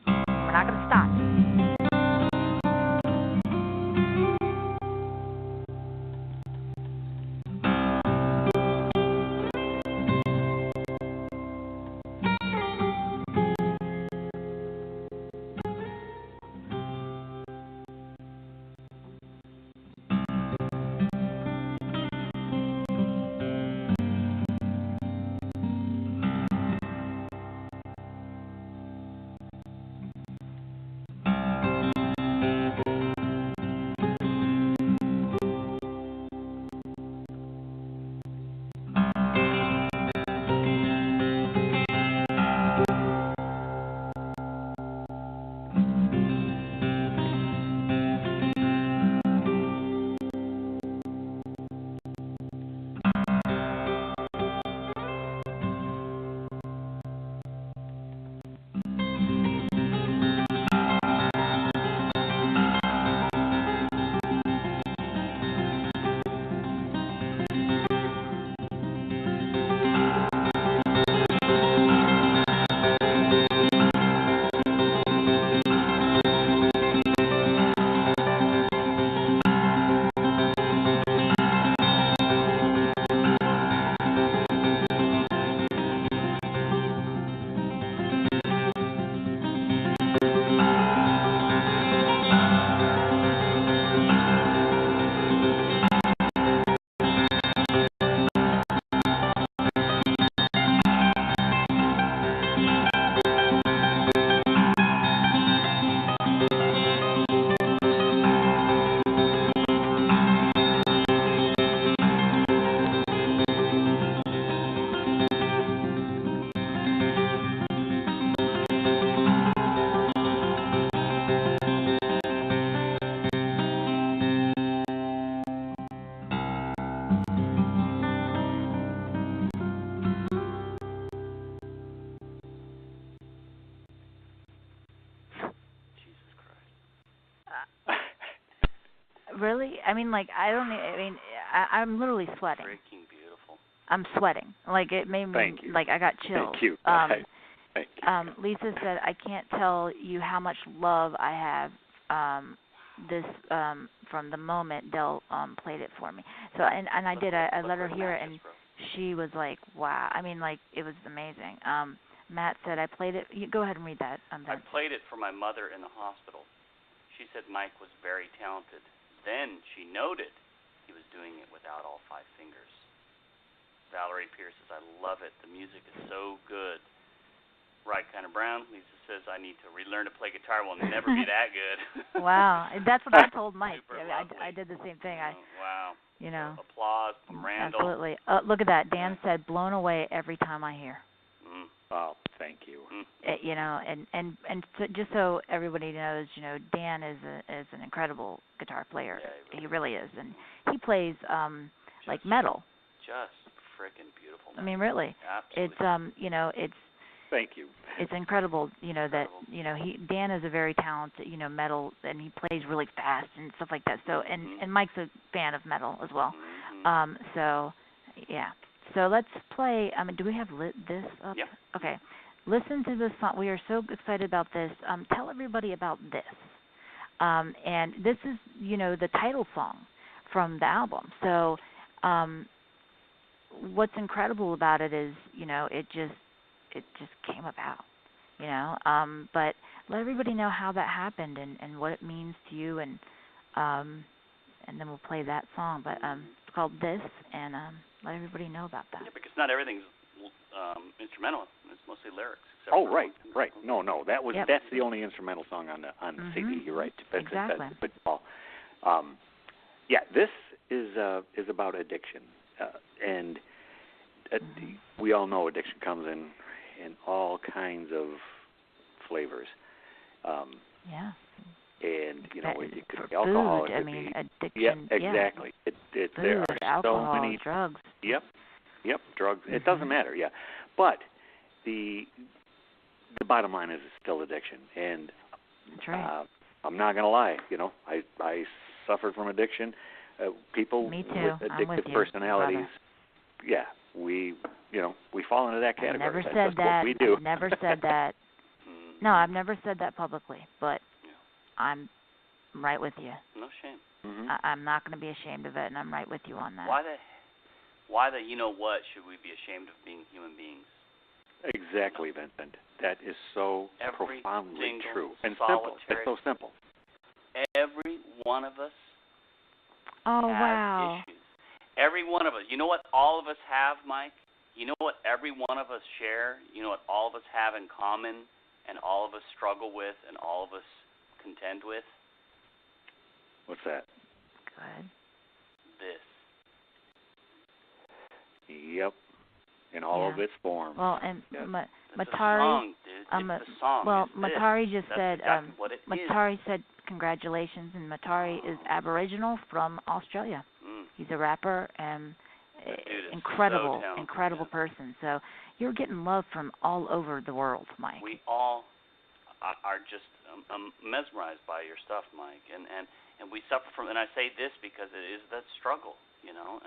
A: We're not going to stop. really? I mean, like, I'm literally sweating.
F: Freaking beautiful.
A: I'm sweating. Like, it made me, like, I got chills.
G: Thank you. Thank you.
A: Lisa said, I can't tell you how much love I have from the moment Del played it for me. So, and I did. I let her hear it, and she was like, wow. I mean, like, it was amazing. Matt said, I played it. Go ahead and read that.
F: I played it for my mother in the hospital. She said Mike was very talented. Then she noted he was doing it without all 5 fingers. Valerie Pierce says, I love it. The music is so good. Right kind of Brown. Lisa says, I need to relearn to play guitar. Will never be that good.
A: Wow. That's what I told Mike. I did the same thing.
F: Wow.
A: You know.
F: Applause from Randall.
A: Absolutely. Look at that. Dan said, blown away every time I hear.
G: Oh, thank you.
A: You know, and so, just so everybody knows, you know, Dan is an incredible guitar player. Yeah, he really is, and he plays like metal.
F: Just freaking beautiful.
A: I mean, really.
F: Absolutely.
A: It's you know, it's.
G: Thank you.
A: It's incredible, you know, that you know Dan is a very talented, you know, metal, and he plays really fast and stuff like that. So and Mike's a fan of metal as well. So yeah. So let's play. Do we have this up?
F: Yeah.
A: Okay. Listen to this song. We are so excited about this. Tell everybody about this. And this is, you know, the title song from the album. So what's incredible about it is, you know, it just came about, you know. But let everybody know how that happened and what it means to you, and then we'll play that song. But it's called This, and let everybody know about that.
F: Yeah, because not everything's instrumental. It's mostly lyrics.
G: Oh, right. No, that's the only instrumental song on the CD. You're right.
A: Exactly.
G: Yeah, this is about addiction, and we all know addiction comes in all kinds of flavors.
A: Yeah.
G: And you know, it could be alcohol.
A: Food, addiction.
G: Yeah, exactly.
A: Yeah.
G: There are
A: alcohol,
G: so many
A: drugs.
G: Yep, drugs. It doesn't matter. Yeah, but the bottom line is it's still addiction, and
A: that's right.
G: I'm not gonna lie. You know, I suffered from addiction. People
A: Me too.
G: with
A: I'm with
G: addictive
A: you,
G: personalities.
A: brother.
G: Yeah, we fall into that category.
A: I never
G: That's
A: said that.
G: what we do.
A: I've never said that. No, I've never said that publicly, but I'm right with you.
F: No shame.
A: I'm not going to be ashamed of it, and I'm right with you on that.
F: Why the you know what should we be ashamed of being human beings?
G: Exactly, Vincent. That is so profoundly true and
F: simple.
G: It's so simple.
F: Every one of us
A: has
F: issues. Every one of us. You know what all of us have, Mike? You know what every one of us share? You know what all of us have in common, and all of us struggle with, and all of us contend with?
G: What's that?
A: Good.
F: This.
G: Yep. In all of its forms.
A: Well, and
F: Matari.
A: It's a
F: song, dude. It's the song.
A: Well,
F: it's
A: Matari
F: this.
A: just
F: That's
A: said.
F: exactly what it
A: Matari
F: is.
A: said congratulations, and Matari is Aboriginal from Australia. He's a rapper and incredible person. So you're getting love from all over the world, Mike.
F: We all are just mesmerized by your stuff, Mike, and we suffer from. And I say this because it is that struggle, you know,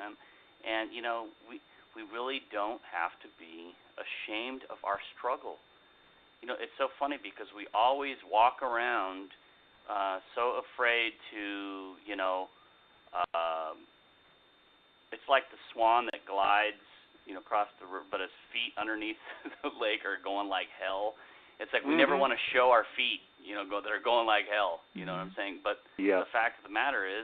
F: and you know we really don't have to be ashamed of our struggle. You know, it's so funny because we always walk around so afraid to, you know, it's like the swan that glides, you know, across the river, but his feet underneath the lake are going like hell. It's like we never want to show our feet, you know, that are going like hell. You know what I'm saying? But the fact of the matter is,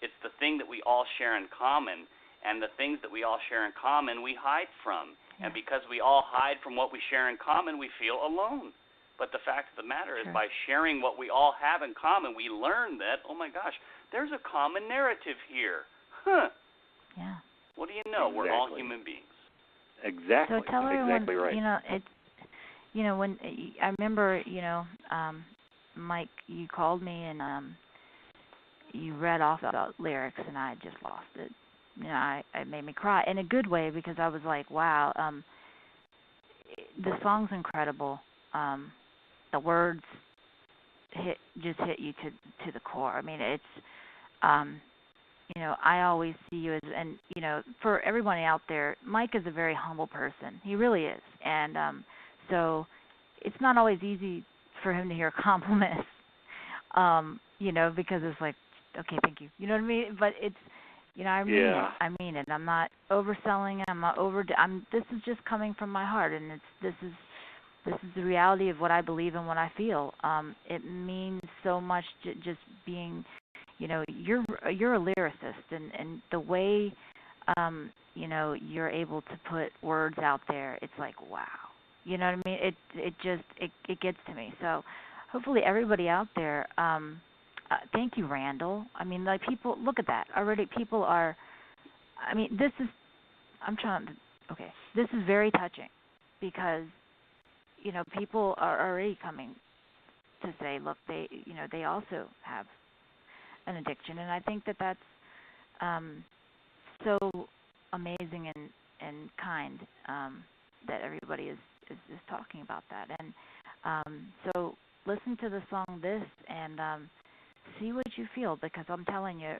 F: it's the thing that we all share in common, and the things that we all share in common we hide from. And because we all hide from what we share in common, we feel alone. But the fact of the matter is, by sharing what we all have in common, we learn that, oh my gosh, there's a common narrative here. Huh.
A: Yeah.
F: What do you know? We're all human beings.
G: Exactly.
A: So tell everyone,
G: exactly right.
A: you know, it's, you know, when I remember, you know, Mike, you called me and you read off about lyrics, and I just lost it. You know, it made me cry in a good way, because I was like, wow, the song's incredible. The words hit you to the core. I mean, it's I always see you as, and for everybody out there, Mike is a very humble person. He really is, and so it's not always easy for him to hear compliments, because it's like, okay, thank you. You know what I mean? But it's, I mean it. I mean it. I'm not overselling it. I'm not this is just coming from my heart, and this is the reality of what I believe and what I feel. It means so much to just being, you're a lyricist, and the way, you're able to put words out there, it's like, wow. You know what I mean? It gets to me. So hopefully everybody out there, thank you, Randall. I mean, like, people, look at that. Already people are, I mean, this is very touching because, people are already coming to say, look, they also have an addiction. And I think that's so amazing and kind that everybody is talking about that. And so listen to the song This and see what you feel, because I'm telling you,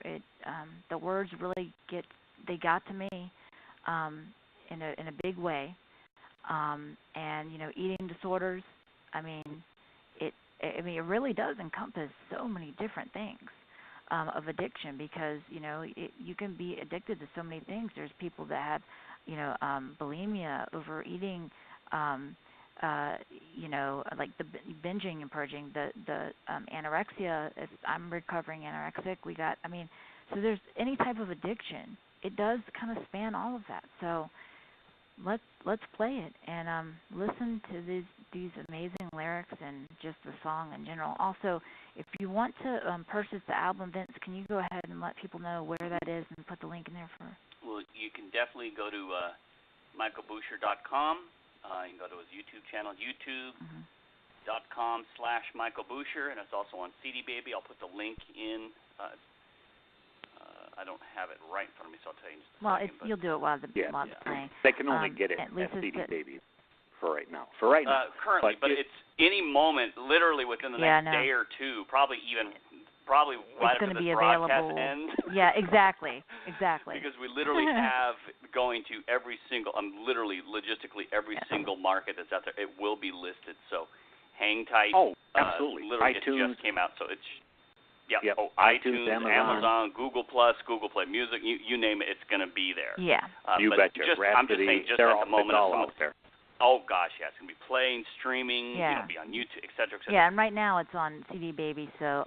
A: the words really got to me in a big way. And eating disorders, I mean it really does encompass so many different things of addiction, because you can be addicted to so many things. There's people that have bulimia, overeating, like the binging and purging, the anorexia. I'm recovering anorexic. So there's any type of addiction. It does kind of span all of that. So let's play it and listen to these amazing lyrics and just the song in general. Also, if you want to purchase the album, Vince, can you go ahead and let people know where that is and put the link in there for?
F: Well, you can definitely go to michaelbucher.com. You can go to his YouTube channel, youtube.com/Michael Bucher, and it's also on CD Baby. I'll put the link in. I don't have it right in front of me, so I'll tell you in just a second.
A: You'll do it while it's playing.
G: They can only get it at CD Baby for right now.
F: Currently, but it's any moment, literally within the next day or two, probably right after this broadcast ends.
A: Yeah, exactly.
F: Because we literally have going to every single, logistically every single market that's out there. It will be listed, so hang tight.
G: Oh, absolutely.
F: Literally,
G: iTunes.
F: It just came out, so it's.
G: Yep.
F: Oh, iTunes, Amazon, Google Plus, Google Play Music, you name it, it's going to be there.
A: Yeah.
G: You betcha.
F: I'm just saying, just at the moment,
G: it's all out there.
F: Oh gosh, yeah, it's going to be playing, streaming, be on YouTube, et cetera, et cetera.
A: Yeah, and right now it's on CD Baby, so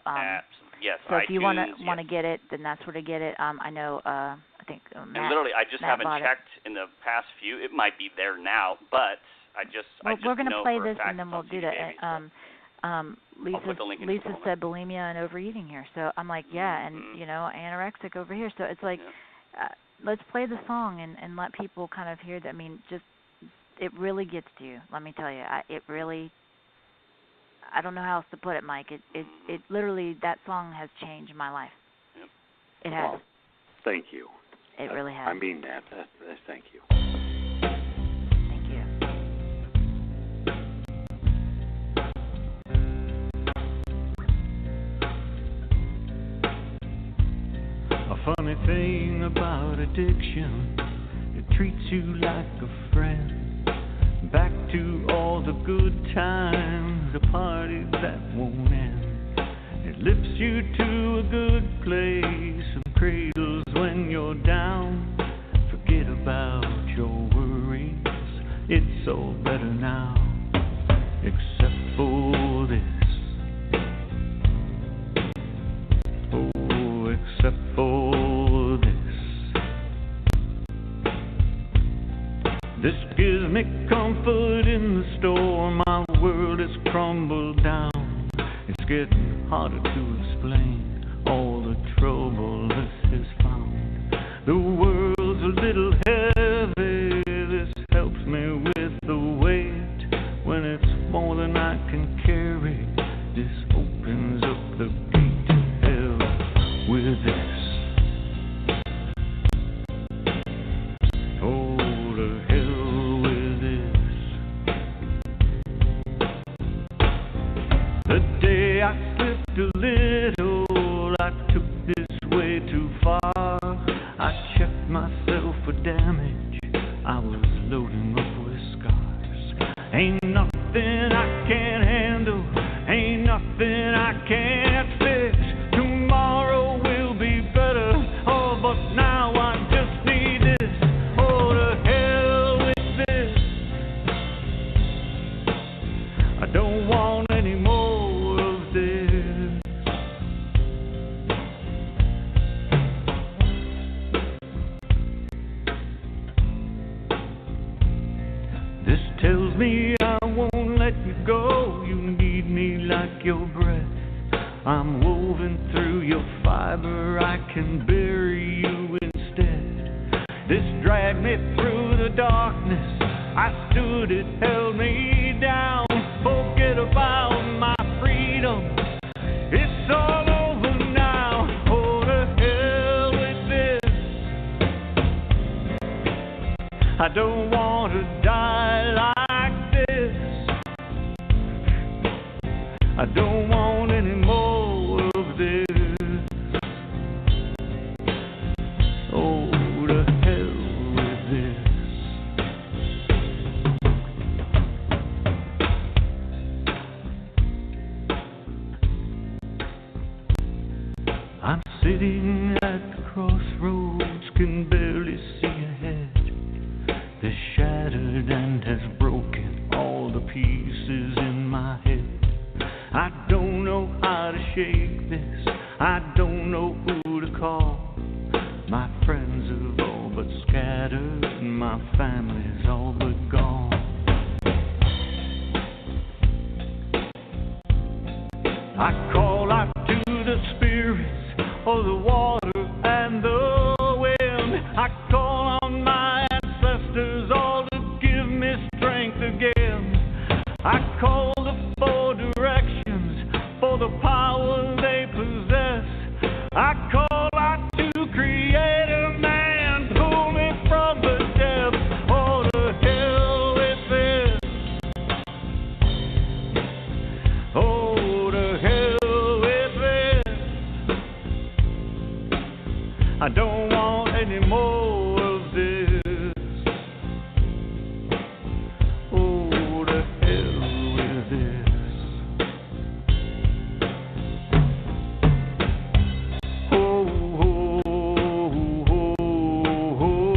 F: yes.
A: So
F: if
A: you want to get it, then that's where to get it. I know. I think.
F: And literally, I just haven't checked in the past few. It might be there now, but
A: we're going to play this, and then we'll do that. Lisa said bulimia and overeating here, so I'm like, and anorexic over here. So it's like, let's play the song and let people kind of hear that. I mean, just it really gets to you. Let me tell you, it really. I don't know how else to put it, Mike. It literally, that song has changed my life.
F: Yep.
A: It has.
G: Well, thank you.
A: It really has.
G: I mean that. Thank you.
A: Thank you.
I: A funny thing about addiction, it treats you like a friend. Back to all the good times, the party that won't end. It lifts you to a good place and cradles when you're down. Forget about your worries, it's all better now, except for this. Oh, except for this. This gives me comfort in the storm. My world has crumbled down. It's getting harder to explain all the trouble this has found. The world's a little heavy. This helps me with the weight. When it's more than I can carry, this opens up the gate to hell with this. A little, I took this way too far. I was loading up with scars. Ain't nothing I can't handle, ain't nothing I can't fix. Tomorrow will be better, oh, but now I just need this. Oh, to hell with this. I don't want any more of this. This tells me I won't let you go. You need me like your breath. I'm woven through your fiber. I can bury you instead. This dragged me through the darkness. I stood, it held me down. Forget about my freedom. It's all over now. Oh, to hell with this. I don't want to die like this. I don't want any more of this. Oh, to hell with this. I'm sitting at the crossroads, can barely see ahead. This shattered and has broken all the pieces in my head. I don't know how to shake this. I don't know who to call. My friends have all but scattered. My family's all but gone. I call out to the spirits of the water and the wind. I call on my ancestors all to give me strength again. I call the four directions for the power they possess. I call out to Creator Man, pull me from the depths. Oh, to hell with this. Oh, to hell with this. I don't want any more of this. Oh, to hell with this. Oh, oh, oh, oh, oh, oh,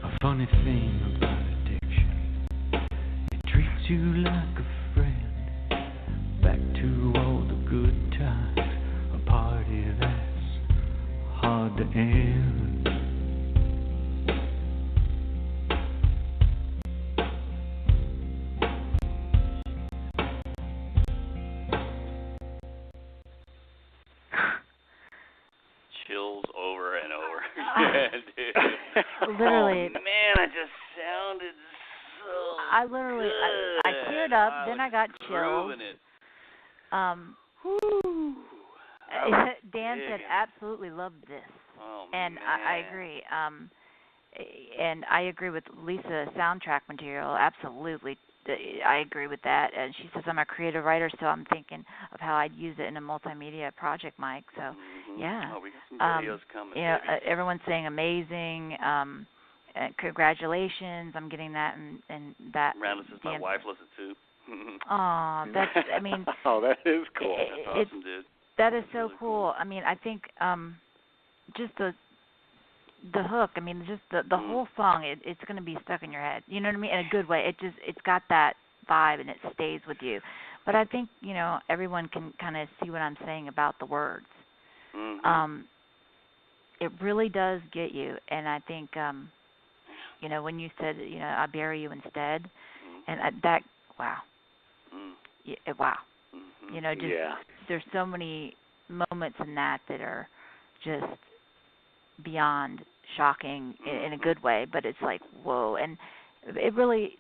I: a funny thing about addiction, it treats you like a friend. Back to all the good times, a party that's hard to end.
F: Chills over and over again, dude.
A: Literally.
F: Oh, man, I just sounded so
A: I literally, I teared up, then I got chills.
F: Grooving it.
A: Whew. Dan said, absolutely love this.
F: Oh,
A: and
F: man.
A: I agree. And I agree with Lisa, soundtrack material, absolutely. I agree with that. And she says, I'm a creative writer, so I'm thinking of how I'd use it in a multimedia project, Mike. So, yeah.
F: Oh, we got some videos coming.
A: You know, everyone's saying amazing. Congratulations. I'm getting that. And that.
F: Randall says my wife listens too.
A: Oh, that's, I mean.
G: Oh, that is cool.
F: That's awesome, dude.
A: That is so
F: really
A: cool. I mean, I think just the hook. I mean, just the whole song. It's going to be stuck in your head. You know what I mean? In a good way. It's got that vibe and it stays with you. But I think everyone can kind of see what I'm saying about the words.
F: Mm-hmm.
A: It really does get you, and I think when you said I bury you instead, and that wow, wow. There's so many moments in that are just beyond shocking in a good way, but it's like, whoa. And it really,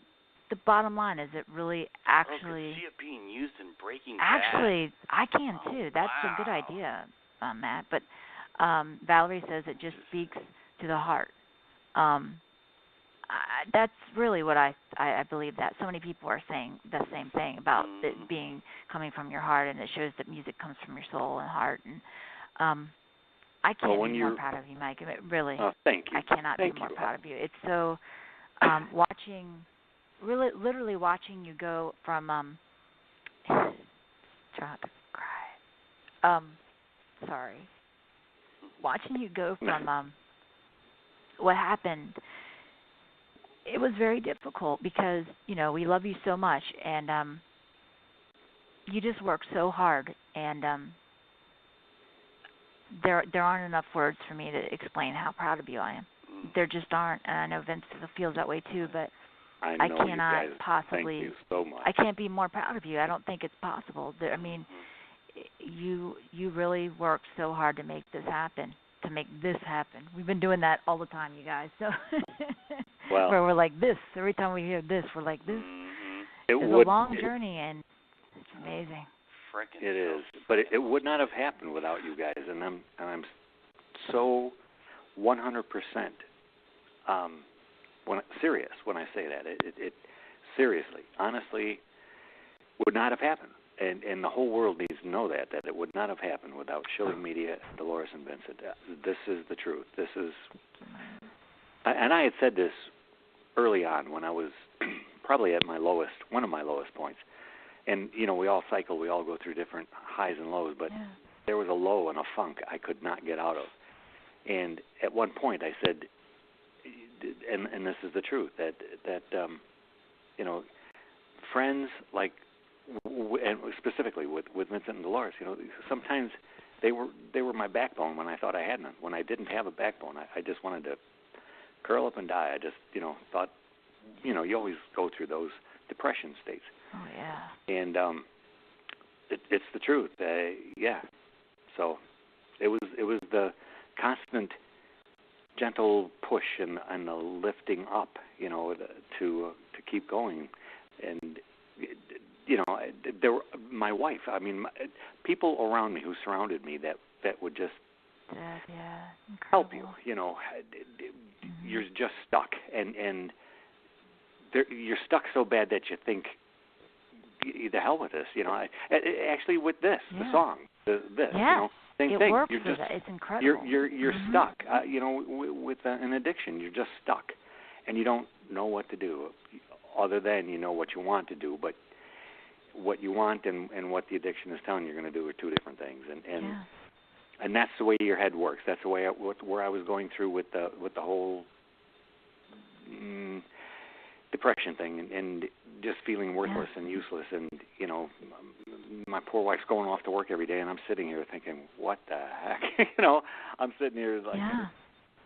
A: the bottom line is it really actually.
F: I could see it being used in Breaking
A: Actually,
F: Bad.
A: I can too. That's a good idea, Matt. But Valerie says it just speaks to the heart. That's really what I believe, that so many people are saying the same thing about it being coming from your heart, and it shows that music comes from your soul and heart. And I can't be more proud of you, Mike. It really,
G: thank you.
A: I cannot be more proud of you. It's so literally watching you go from trying to cry. Sorry. Watching you go from what happened. It was very difficult because, we love you so much, and you just worked so hard, and there aren't enough words for me to explain how proud of you I am. There just aren't, and I know Vince feels that way too, but I cannot possibly.
G: Thank you so much.
A: I can't be more proud of you. I don't think it's possible. I mean, you really worked so hard to make this happen. We've been doing that all the time, you guys. So where we're like this. Every time we hear this, we're like this. It's a long journey, and it's amazing.
G: It is, but it would not have happened without you guys, and I'm so 100% serious when I say that. It seriously, honestly, would not have happened. And the whole world needs to know that it would not have happened without Schilling Media, Delores and Vincent. This is the truth. This is, and I had said this early on when I was probably at one of my lowest points. And, we all cycle, we all go through different highs and lows, but there was a low and a funk I could not get out of. And at one point I said, and this is the truth, that friends like, and specifically with Vincent and Delores, sometimes they were my backbone when I thought I had none. When I didn't have a backbone, I just wanted to curl up and die. I just, thought, you always go through those depression states.
A: Oh yeah.
G: And it's the truth. So it was the constant, gentle push and the lifting up, to keep going, and. My wife. I mean, people around me who surrounded me that would just help you. You're just stuck, and you're stuck so bad that you think, the hell with this. Actually, with this, the song, same thing.
A: Works
G: you're just,
A: that. It's incredible.
G: You're stuck. With an addiction, you're just stuck, and you don't know what to do. Other than what you want to do, but what you want and what the addiction is telling you you're going to do are two different things, and that's the way your head works. That's the way where I was going through with the whole depression thing, and just feeling worthless and useless, and my poor wife's going off to work every day, and I'm sitting here thinking, what the heck? I'm sitting here like,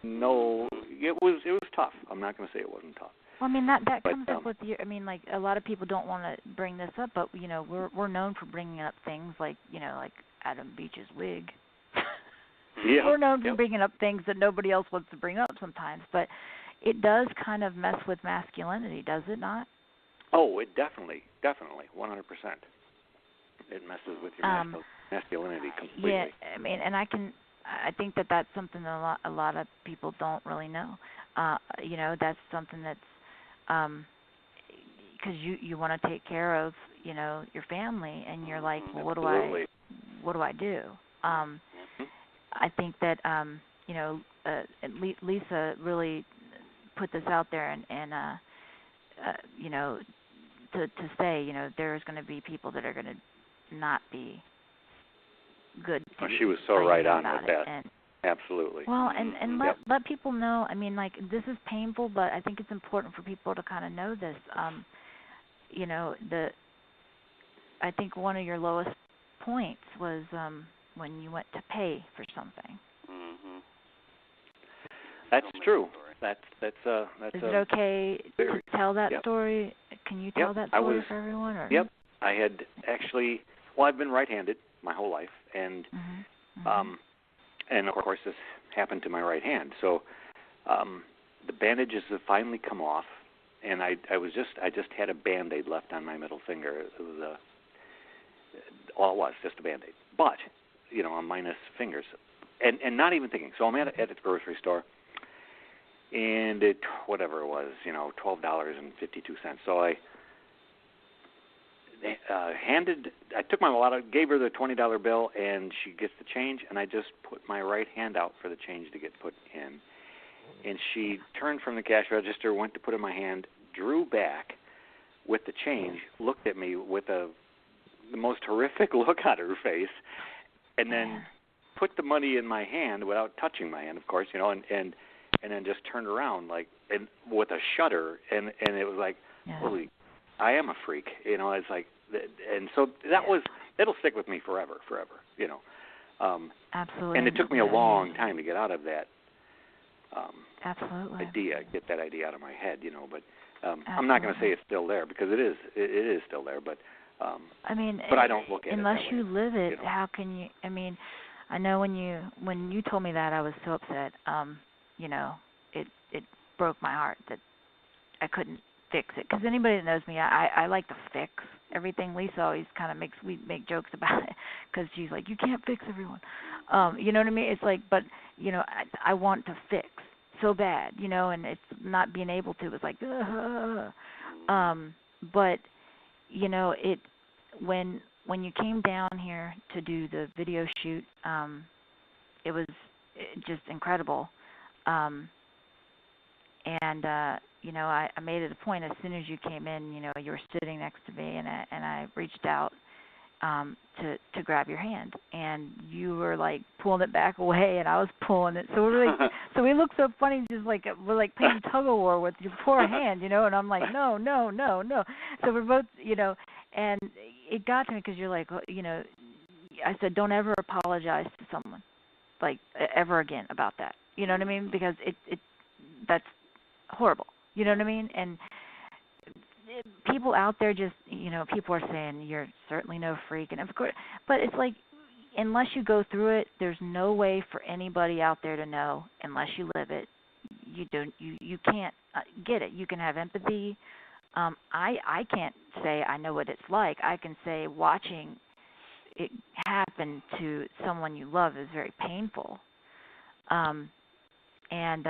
G: no, it was tough. I'm not going to say it wasn't tough.
A: Well, I mean, that comes up with you. I mean, like, a lot of people don't want to bring this up, but, we're known for bringing up things like, like Adam Beach's wig. We're known for bringing up things that nobody else wants to bring up sometimes, but it does kind of mess with masculinity, does it not?
G: Oh, it definitely, 100%. It messes with your masculinity completely.
A: Yeah, I mean, and I think that's something that a lot of people don't really know. That's something that's, because you want to take care of, your family, and you're like, well, what do I do? I think that, Lisa really put this out there, and to say, there's going to be people that are going to not be good.
G: She was so right on with that. Absolutely.
A: Well, and let people know. I mean, like, this is painful, but I think it's important for people to kind of know this. I think one of your lowest points was when you went to pay for something.
F: Mm-hmm.
G: That's true. That's
A: Is it okay to tell that story? Can you tell that story for everyone? Or?
G: Yep. I had actually. Well, I've been right-handed my whole life, and. And, of course, this happened to my right hand. So the bandages have finally come off, and I just had a Band-Aid left on my middle finger. It was all it was, just a Band-Aid. But, I'm minus fingers. And not even thinking. So I'm at the grocery store, and whatever it was, $12.52. So I took my wallet, gave her the $20 bill, and she gets the change, and I just put my right hand out for the change to get put in. And she turned from the cash register, went to put it in my hand, drew back with the change, looked at me with the most horrific look on her face, and then put the money in my hand without touching my hand, of course, and then just turned around and with a shudder, and it was like, holy, I am a freak, It's like, and so it'll stick with me forever,
A: Absolutely.
G: And it took me a long time to get out of that.
A: Absolutely.
G: Get that idea out of my head, but I'm not going to say it's still there because it is still there, but but I don't look at
A: unless
G: it
A: you live it. How can you? I know when you told me that, I was so upset. It broke my heart that I couldn't fix it, because anybody that knows me, I like to fix everything. Lisa always kind of we make jokes about it because she's like, you can't fix everyone. You know what I mean? It's like, but I want to fix so bad, and it's not being able to. It's like, but it when you came down here to do the video shoot, it was just incredible. And I made it a point as soon as you came in, you were sitting next to me, and I reached out to grab your hand, and you were like pulling it back away, and I was pulling it. So we look so funny, just like we're like playing tug of war with your poor hand, and I'm like, no. So we're both, and it got to me because you're like, I said, don't ever apologize to someone, like ever again about that. You know what I mean? Because that's horrible. You know what I mean? And people out there just, people are saying you're certainly no freak, and of course, but it's like, unless you go through it, there's no way for anybody out there to know unless you live it. You can't get it. You can have empathy. I can't say I know what it's like. I can say watching it happen to someone you love is very painful. And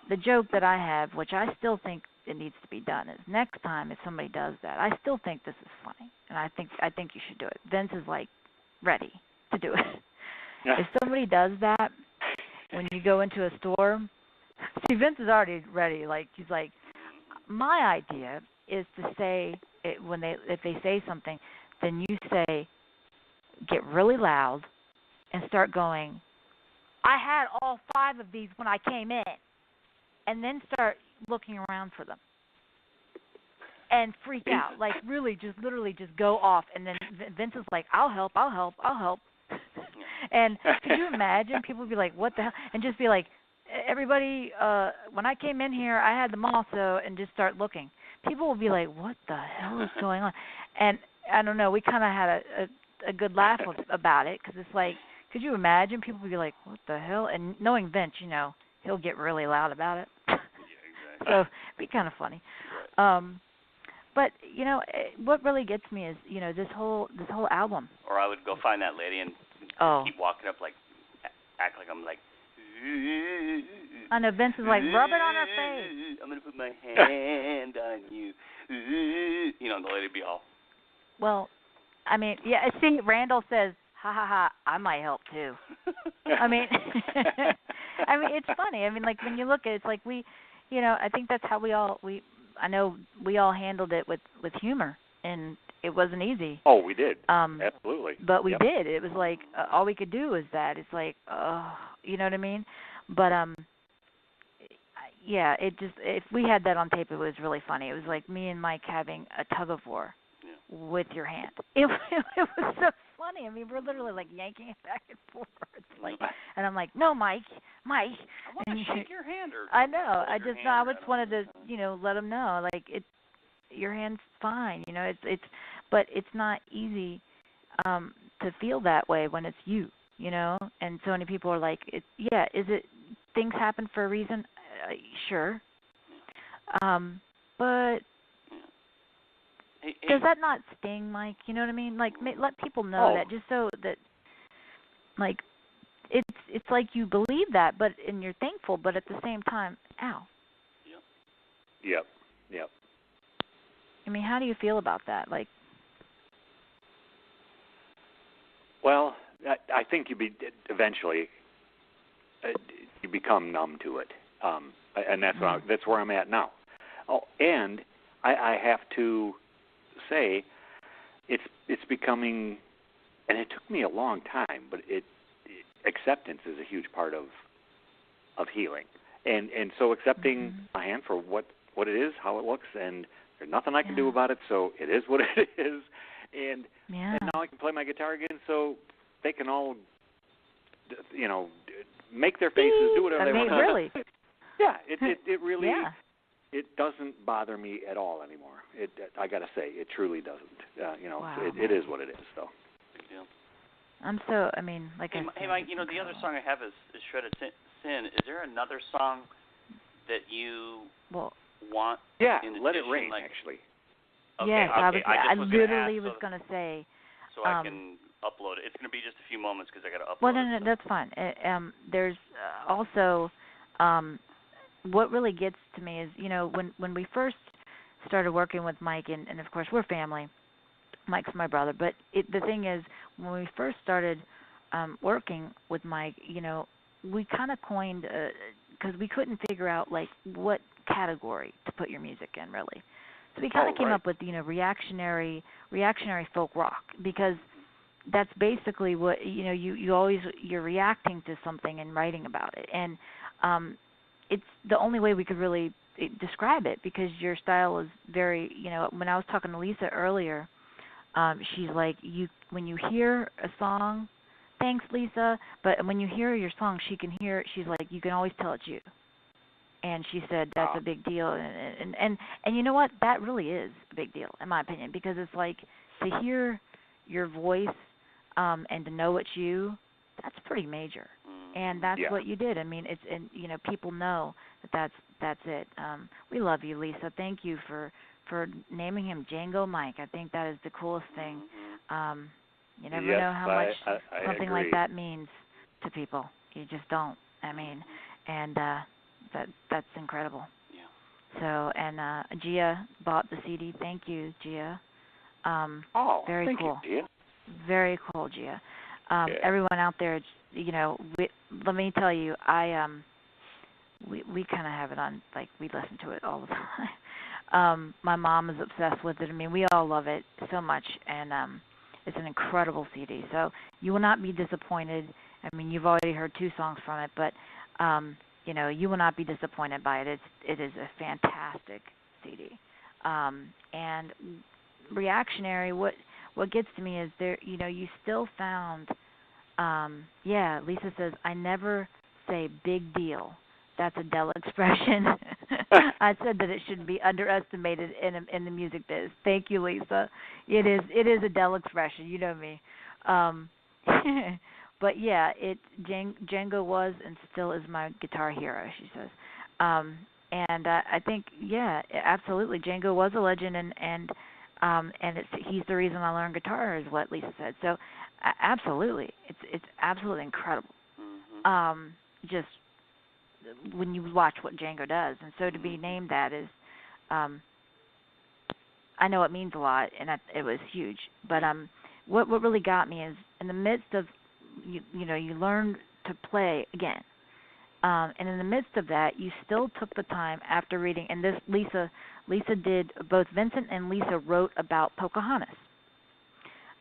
A: the joke that I have, which I still think it needs to be done, is next time if somebody does that, I still think this is funny, and I think you should do it. Vince is like ready to do it. Yeah. If somebody does that when you go into a store, see, Vince is already ready. Like, he's like, my idea is to say it if they say something, then you say, get really loud and start going, I had all 5 of these when I came in, and then start looking around for them and freak out, like really just literally just go off. And then Vince is like, I'll help. And could you imagine people would be like, what the hell? And just be like, everybody, when I came in here, I had them also, and just start looking. People will be like, what the hell is going on? And I don't know, we kind of had a good laugh about it, because it's like, could you imagine? People would be like, what the hell? And knowing Vince, he'll get really loud about it. Yeah, exactly. So it'd be kind of funny. Right. But what really gets me is this whole album.
F: Or I would go find that lady and keep walking up, like act like I'm like.
A: I know Vince is like, rub it on her face.
F: I'm gonna put my hand on you. The lady be all.
A: Well, I mean, yeah. See, Randall says, ha ha ha, I might help too. I mean, it's funny. I mean, like when you look at it, it's like I think that's how I know we all handled it with humor, and it wasn't easy.
G: Oh, we did. Absolutely.
A: But we did. It was like all we could do was that. It's like, you know what I mean? But yeah, if we had that on tape, it was really funny. It was like me and Mike having a tug of war with your hand. It was so funny. I mean, we're literally like yanking it back and forth. Like, and I'm like, no, Mike. I
F: want to shake your hand.
A: I know. I just wanted to, let him know, like, your hand's fine. But it's not easy to feel that way when it's you. And so many people are like, is it things happen for a reason? Sure. But
F: hey,
A: does that not sting, Mike? You know what I mean? Like, let people know that, just so that, like, it's like you believe that, and you're thankful, but at the same time, ow.
G: Yep.
A: I mean, how do you feel about that? Like,
G: well, I think eventually you become numb to it, and that's where I'm at now. Oh, and I have to say, it's becoming, and it took me a long time, but acceptance is a huge part of healing, and so accepting my hand for what it is, how it looks, and there's nothing I can do about it, so it is what it is, and now I can play my guitar again, so they can all, make their faces, do whatever they want.
A: Really?
G: Yeah, it really, it doesn't bother me at all anymore. I got to say, it truly doesn't.
A: Wow.
G: It is what it is, though.
F: Big deal.
A: Hey,
F: Mike, the other song I have is Shredded Sin. Is there another song that you want?
G: Yeah,
F: in
G: Let It
F: addition,
G: Rain,
F: like,
G: actually.
F: Okay,
A: yes,
F: okay.
A: I literally was going to say.
F: So I can upload it. It's going to be just a few moments because I got to upload it.
A: Well, no, that's fine. There's also what really gets to me is, when we first started working with Mike, and of course we're family. Mike's my brother, but the thing is, when we first started working with Mike, we kind of coined, because we couldn't figure out like what category to put your music in, really. So we kind of came up with, reactionary folk rock, because that's basically what you're reacting to something and writing about it, and it's the only way we could really describe it, because your style is very, when I was talking to Lisa earlier, she's like, when you hear a song, thanks Lisa, but when you hear your song, she's like, you can always tell it's you. And she said that's a big deal, and you know what? That really is a big deal in my opinion, because it's like, to hear your voice and to know it's you, that's pretty major, and that's what you did. I mean, people know that's it. We love you, Lisa. Thank you for naming him Django Mike. I think that is the coolest thing. You never know how much something like that means to people. You just don't. I mean, and that's incredible. Yeah. So, and Gia bought the CD. Thank you, Gia. Very
G: thank
A: cool.
G: you, Gia.
A: Very cool, Gia. Everyone out there, let me tell you, we kind of have it on, like, we listen to it all the time. My mom is obsessed with it. I mean, we all love it so much, and it's an incredible CD. So you will not be disappointed. I mean, you've already heard 2 songs from it, but you will not be disappointed by it. It is a fantastic CD. And reactionary, what gets to me is there, you still found, Lisa says, I never say big deal. That's a Dell expression. I said that it shouldn't be underestimated in the music biz. Thank you, Lisa. It is a Dell expression. You know me. But yeah, Django was and still is my guitar hero, she says. And I think, absolutely, Django was a legend, and he's the reason I learned guitar, is what Lisa said. So absolutely, it's absolutely incredible. Just when you watch what Django does, and so to be named that is, I know it means a lot, and it was huge. But what really got me is, in the midst of you learn to play again, and in the midst of that, you still took the time after reading. And this Lisa did, both Vincent and Lisa wrote about Pocahontas.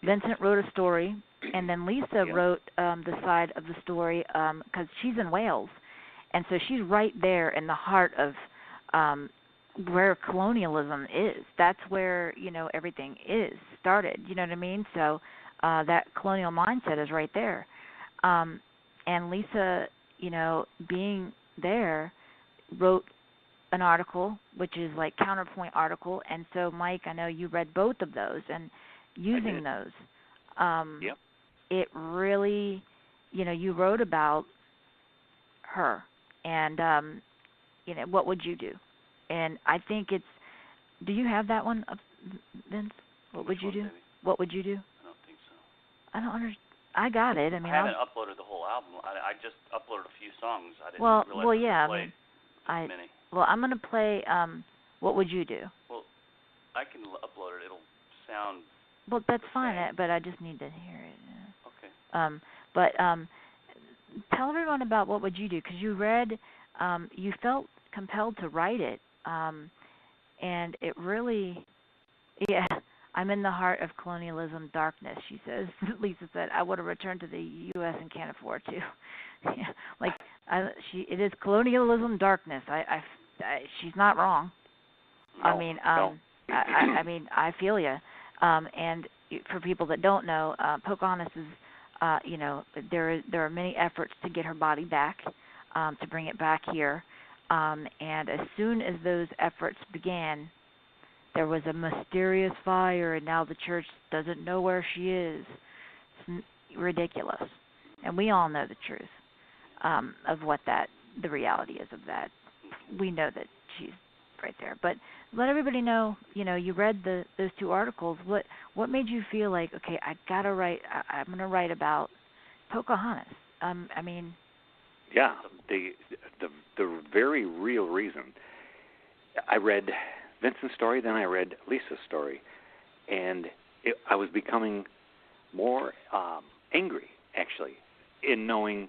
A: Vincent wrote a story, and then Lisa wrote the side of the story, because she's in Wales. And so she's right there in the heart of where colonialism is. That's where, everything started, you know what I mean? So that colonial mindset is right there. And Lisa, being there, wrote an article, which is like counterpoint article. And so, Mike, I know you read both of those, and using those, it really, you wrote about her. And, what would you do? And I think it's Do you have that one, Vince? What would you do?
F: Maybe?
A: What would you do?
F: I don't think so.
A: I don't understand. I got it. I mean,
F: I haven't uploaded the whole album. I just uploaded a few songs. I didn't realize many.
A: Well, I'm going to play What Would You Do?
F: Well, I can upload it. It'll sound...
A: Well, that's fine, but I just need to hear it.
F: Okay.
A: But tell everyone about What Would You Do, because you read, you felt compelled to write it, and it really, yeah, I'm in the heart of colonialism darkness, she says. Lisa said, I would have returned to the U.S. and can't afford to. Yeah, it is colonialism darkness. She's not wrong.
G: No,
A: I mean,
G: no.
A: I mean, I feel you. And for people that don't know, Pocahontas is, there are many efforts to get her body back, to bring it back here. And as soon as those efforts began, there was a mysterious fire, and now the church doesn't know where she is. It's ridiculous. And we all know the truth of what the reality is of that. We know that she's right there. But let everybody know, you read those two articles. What made you feel like, okay, I got to write, I'm going to write about Pocahontas? I mean...
G: Yeah, the very real reason. I read Vincent's story, then I read Lisa's story, and I was becoming more angry, actually, in knowing,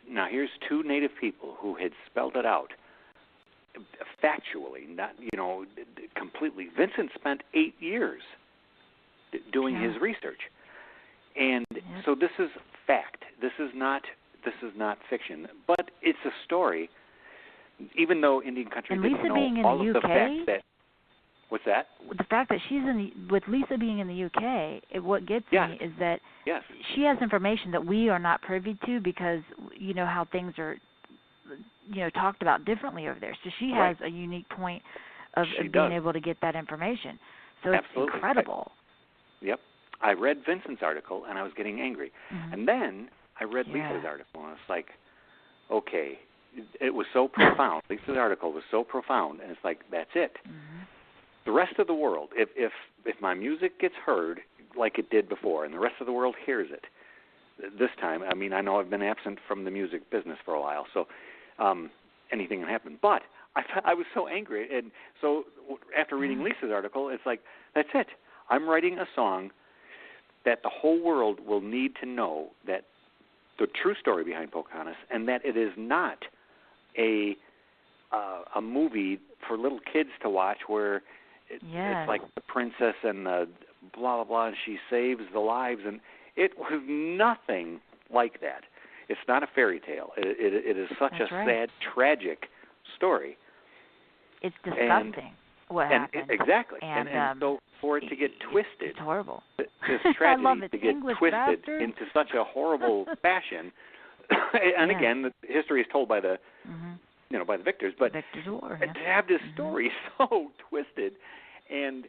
G: now here's two Native people who had spelled it out factually, not, completely. Vincent spent 8 years doing his research, and so this is fact. This is not fiction, but it's a story. Even though Indian country didn't know all of the facts that. What's that?
A: The fact that she's with Lisa being in the UK, what gets me is that she has information that we are not privy to, because you know how things are, talked about differently over there. So she has a unique point of being able to get that information. So it's incredible.
G: Yep. I read Vincent's article and I was getting angry, and then I read Lisa's article and it's like, okay, it was so profound. Lisa's article was so profound, and it's like, that's it. The rest of the world, if my music gets heard like it did before, and the rest of the world hears it, this time, I mean, I know I've been absent from the music business for a while, so anything can happen. But I was so angry, and so after reading Lisa's article, it's like, that's it. I'm writing a song that the whole world will need to know, that the true story behind Pocahontas, and that it is not a movie for little kids to watch where it's like the princess and the blah, blah, blah, and she saves the lives. And it was nothing like that. It's not a fairy tale. It is such sad, tragic story.
A: It's disgusting what happened.
G: Exactly. And so for it to get twisted,
A: it's horrible.
G: This tragedy to get twisted into such a horrible fashion. And again, the history is told by the by the victors, but to have this story so twisted, and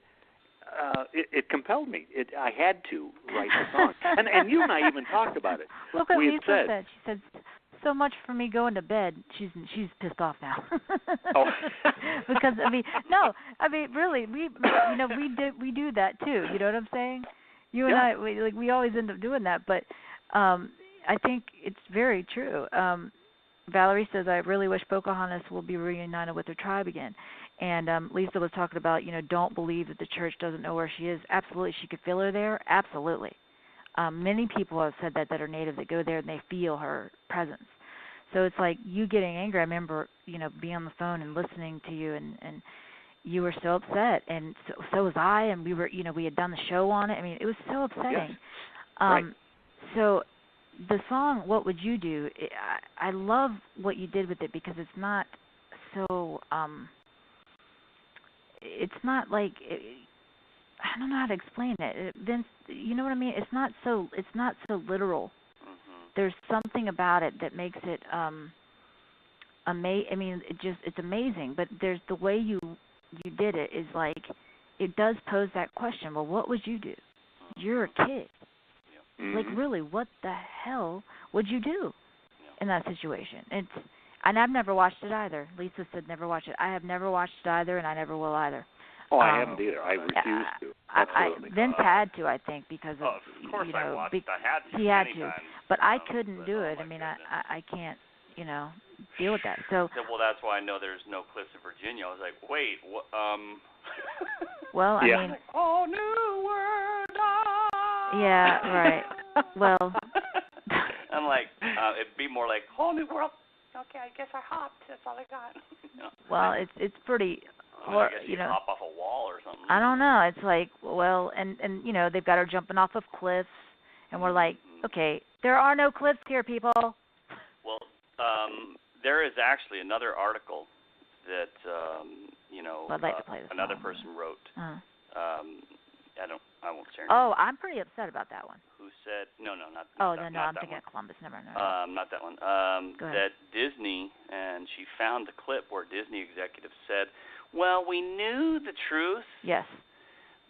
G: it compelled me. I had to write the song, and you and I even talked about it.
A: Look what Lisa said. She said, "So much for me going to bed." She's pissed off now. Because really, we do that too. You know what I'm saying? You and I, we always end up doing that, but I think it's very true. Valerie says, I really wish Pocahontas will be reunited with her tribe again. And Lisa was talking about, don't believe that the church doesn't know where she is. Absolutely. She could feel her there. Absolutely. Many people have said that are Native, that go there and they feel her presence. So it's like you getting angry. I remember, being on the phone and listening to you, and you were so upset. And so was I. And we were, we had done the show on it. I mean, it was so upsetting.
G: Yes.
A: So the song, What Would You Do? I love what you did with it, because it's not so, it's not like, I don't know how to explain it. Vince, you know what I mean? It's not so literal. There's something about it that makes it, it's amazing, but there's the way you did it is like, it does pose that question. Well, what would you do? You're a kid. Like, really, what the hell would you do in that situation? And I've never watched it either. Lisa said never watch it. I have never watched it either, and I never will either.
G: Oh, I haven't either. I refuse to. Absolutely.
A: Vince had to, I think, because of
F: course
A: you know,
F: I watched. I had to.
A: He had
F: many
A: to,
F: times,
A: but I couldn't do it. I mean, I can't, deal with that. So.
F: Well, that's why I know there's no cliffs in Virginia. I was like, wait, what?
A: Well, I mean.
F: Oh, new world.
A: Yeah, right. Well.
F: I'm like, it'd be more like whole new world. Okay, I guess I hopped. That's all I got.
A: Well, it's pretty.
F: I guess you hop off a wall or something.
A: I don't know. It's like, well, and they've got her jumping off of cliffs, and we're like, okay, there are no cliffs here, people.
F: Well, there is actually another article that
A: I'd like to play this
F: another
A: song,
F: person wrote. I won't share.
A: I'm pretty upset about that one.
F: Who said not
A: I'm
F: that
A: thinking
F: one.
A: of Columbus. Never.
F: Not that one.
A: Go ahead.
F: That Disney, and she found the clip where Disney executives said, well, we knew the truth.
A: Yes.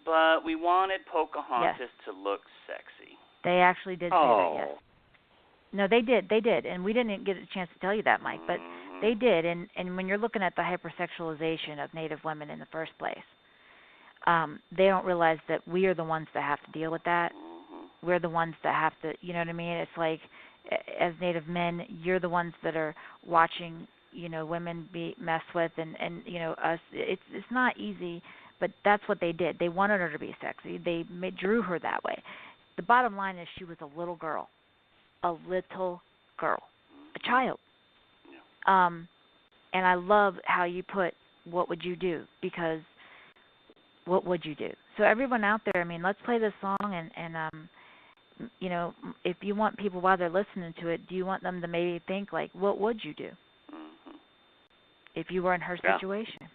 F: But we wanted Pocahontas to look sexy.
A: They actually did say that, yes. No, they did, and we didn't get a chance to tell you that, Mike, but they did, and when you're looking at the hypersexualization of Native women in the first place, they don't realize that we are the ones that have to deal with that. We're the ones that have to, you know what I mean? It's like, as Native men, you're the ones that are watching, women be messed with, and us. It's not easy, but that's what they did. They wanted her to be sexy. They drew her that way. The bottom line is she was a little girl, a child. And I love how you put, what would you do? Because what would you do? So everyone out there, I mean, let's play this song, and if you want people while they're listening to it, do you want them to maybe think, like, what would you do if you were in her situation?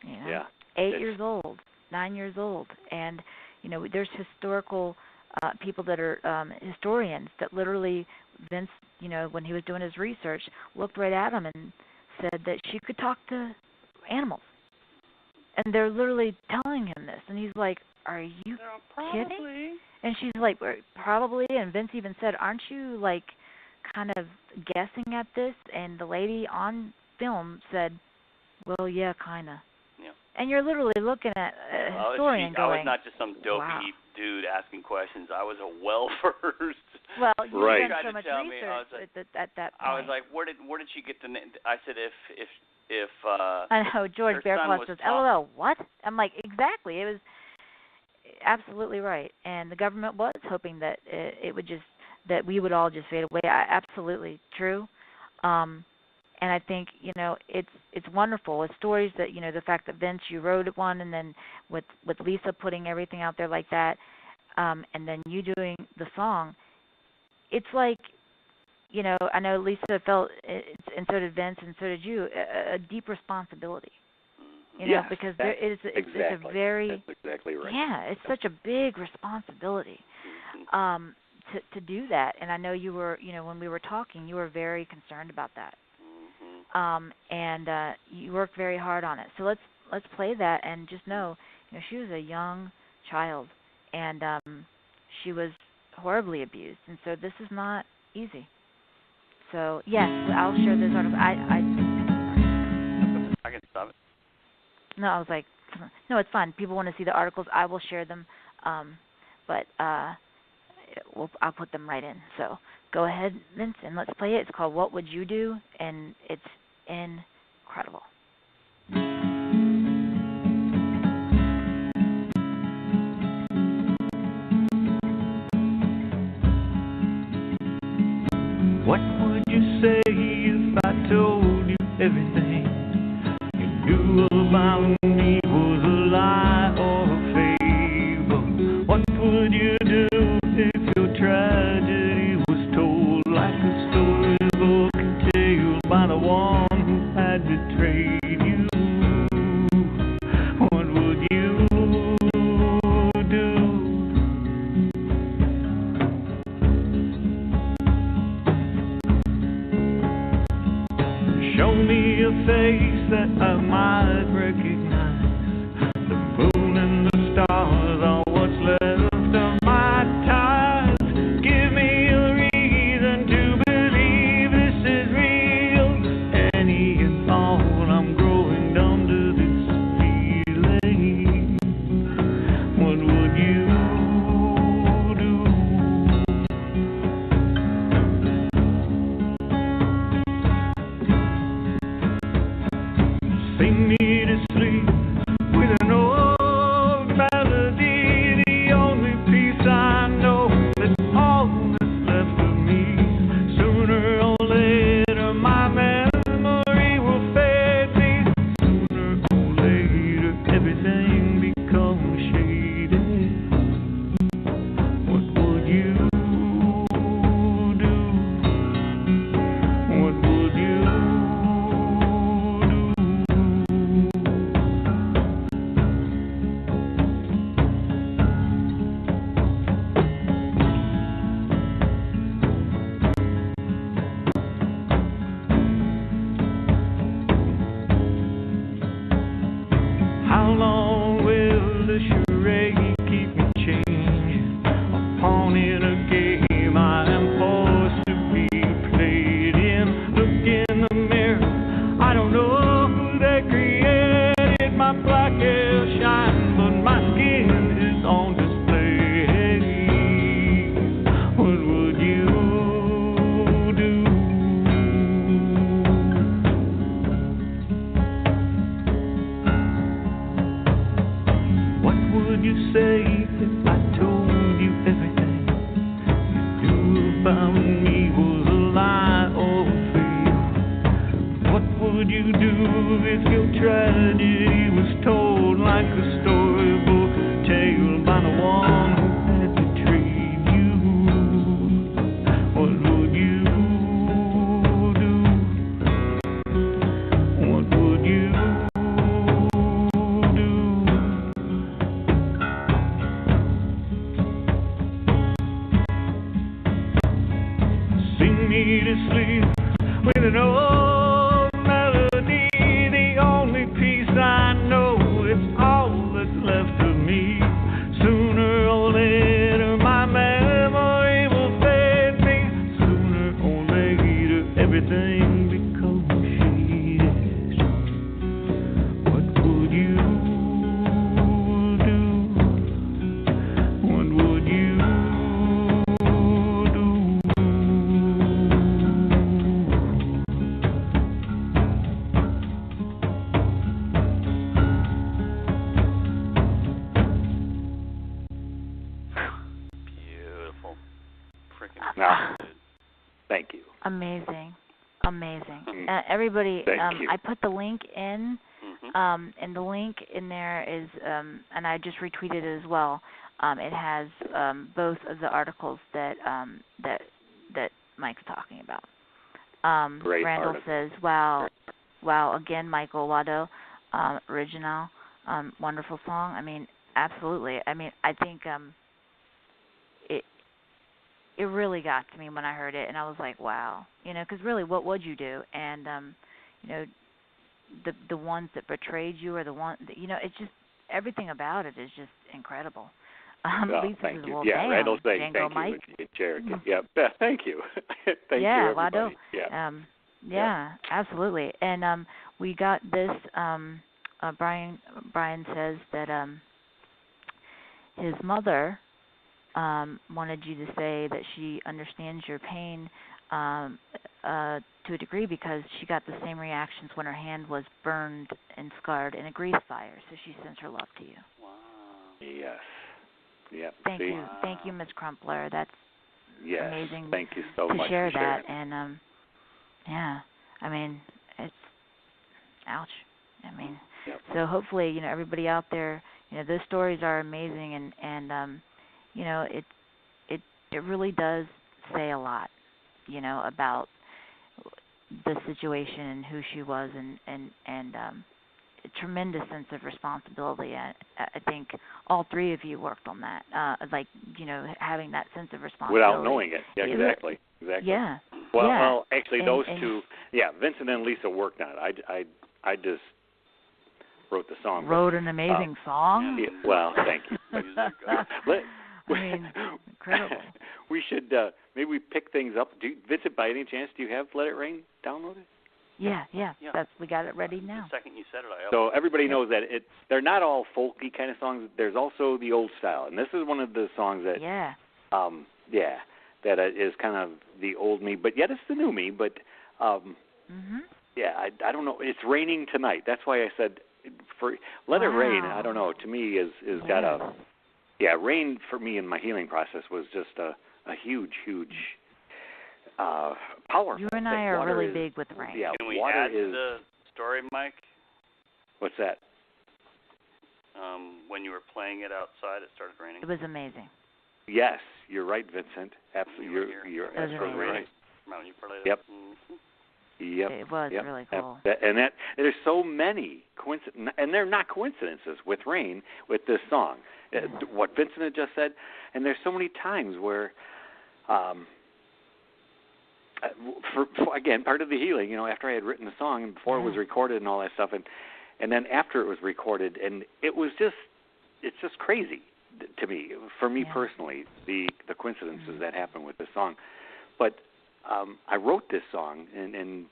G: Yeah.
A: 8 years old, 9 years old, and there's historical people that are historians that literally, Vince, when he was doing his research, looked right at him and said that she could talk to animals. And they're literally telling him this. And he's like, are you kidding? And she's like, probably. And Vince even said, aren't you, like, kind of guessing at this? And the lady on film said, well, yeah, kind of.
F: Yeah.
A: And you're literally looking at a historian going,
F: I was not just some dopey dude asking questions. I was a well-versed.
A: Well, you
G: right.
A: done so much research at that point.
F: I was like, where did she get the name? I said, if
A: I know, George Bearclaw says, LOL, what? I'm like, exactly. It was absolutely right. And the government was hoping that it would just, that we would all just fade away. Absolutely true. And I think, it's wonderful. It's stories that, the fact that Vince, you wrote one, and then with Lisa putting everything out there like that, and then you doing the song, it's like, I know Lisa felt, and so did Vince, and so did you, a deep responsibility. Because it's a very,
G: that's exactly right.
A: Yeah, it's such a big responsibility to do that. And I know you were, when we were talking, you were very concerned about that. And you worked very hard on it. So let's play that, and just know, she was a young child, and she was horribly abused, and so this is not easy. So yes, I'll share this article. I
F: can stop it.
A: No, I was like, no, it's fine. People want to see the articles. I will share them, but I'll put them right in. So go ahead, Vince, and let's play it. It's called "What Would You Do?" and it's incredible.
I: What would you say if I told you everything you knew about me was a lie or a favor? What would you do if your tragedy was told like a storybook tale by the one who had betrayed? the charade, keep me changing. A pawn in a game I am forced to be played in. Look in the mirror, I don't know who they created. My black hair shines, but my skin is on display. What would you do? What would you say if I told you everything you knew about me was a lie or a fake? What would you do if your tragedy was told like a storybook tale by the one who had betrayed you? What would you do? What would you do? Sing me to sleep with an old melody, the only peace I know. It's all that's left of me. Sooner or later, my memory will fade me. Sooner or later, everything becomes shaded. What would you do? What would you do?
F: Beautiful. Freaking
G: Now, thank you.
A: Amazing. Everybody,
G: Thank you.
A: I put the link in,
F: Mm-hmm.
A: and the link in there is, and I just retweeted it as well. It has both of the articles that Mike's talking about.
G: Great
A: Randall
G: article.
A: says, "Wow, again, Michael Wado, original, wonderful song." I mean, absolutely. I mean, I think it really got to me when I heard it, and I was like, wow, because really, what would you do? And the ones that betrayed you, or the one that, it's just everything about it is just incredible. Lisa
G: thank
A: says,
G: you.
A: well,
G: Yeah,
A: damn,
G: Randall's saying
A: Django
G: thank
A: Mike.
G: you, Cherokee. Yeah, thank you. Thank you,
A: Yeah,
G: everybody.
A: Wado.
G: Yeah.
A: Absolutely. And we got this. Brian says that his mother wanted you to say that she understands your pain to a degree, because she got the same reactions when her hand was burned and scarred in a grease fire. So she sends her love to you.
F: Wow.
G: Yes. Yeah.
A: Thank
G: See?
A: you, Ms. Crumpler. That's
G: Yes.
A: amazing.
G: Thank you so
A: to
G: much
A: share
G: for
A: that.
G: sharing.
A: And yeah, I mean, it's ouch. I mean,
G: Yep.
A: so hopefully, everybody out there, those stories are amazing, and it really does say a lot, about the situation and who she was, and a tremendous sense of responsibility. I think all three of you worked on that, having that sense of responsibility
G: Without knowing it. Yeah, exactly.
A: Yeah.
G: Well, actually,
A: and,
G: those
A: and,
G: two. Yeah, Vincent and Lisa worked on it. I just wrote the song.
A: Wrote an amazing song.
G: Yeah, well, thank you.
A: Incredible.
G: We should maybe we pick things up. Vincent, by any chance, do you have "Let It Rain" downloaded?
A: Yeah. We got it ready now.
F: The second you said it, I
G: So everybody knows that they're not all folky kind of songs. There's also the old style, and this is one of the songs that that is kind of the old me, but yet it's the new me. But yeah, I don't know. It's raining tonight. That's why I said for "Let It Rain." I don't know. To me, is got a rain for me in my healing process was just a huge power.
A: You and I are really big with rain.
G: Yeah,
F: Can we
G: water
F: add to the story, Mike?
G: What's that?
F: When you were playing it outside, it started raining.
A: It was amazing.
G: Yes, you're right, Vincent. Absolutely, you're absolutely right.
F: When you played
G: Yep.
F: Mm-hmm.
G: Yep.
A: It was really cool.
G: And there's so many coincidences, and they're not coincidences with rain with this song. What Vincent had just said, and there's so many times where, for again, part of the healing, after I had written the song and before it was recorded and all that stuff, and then after it was recorded, and it was just just crazy to me. For me personally, the coincidences that happen with this song. But I wrote this song, and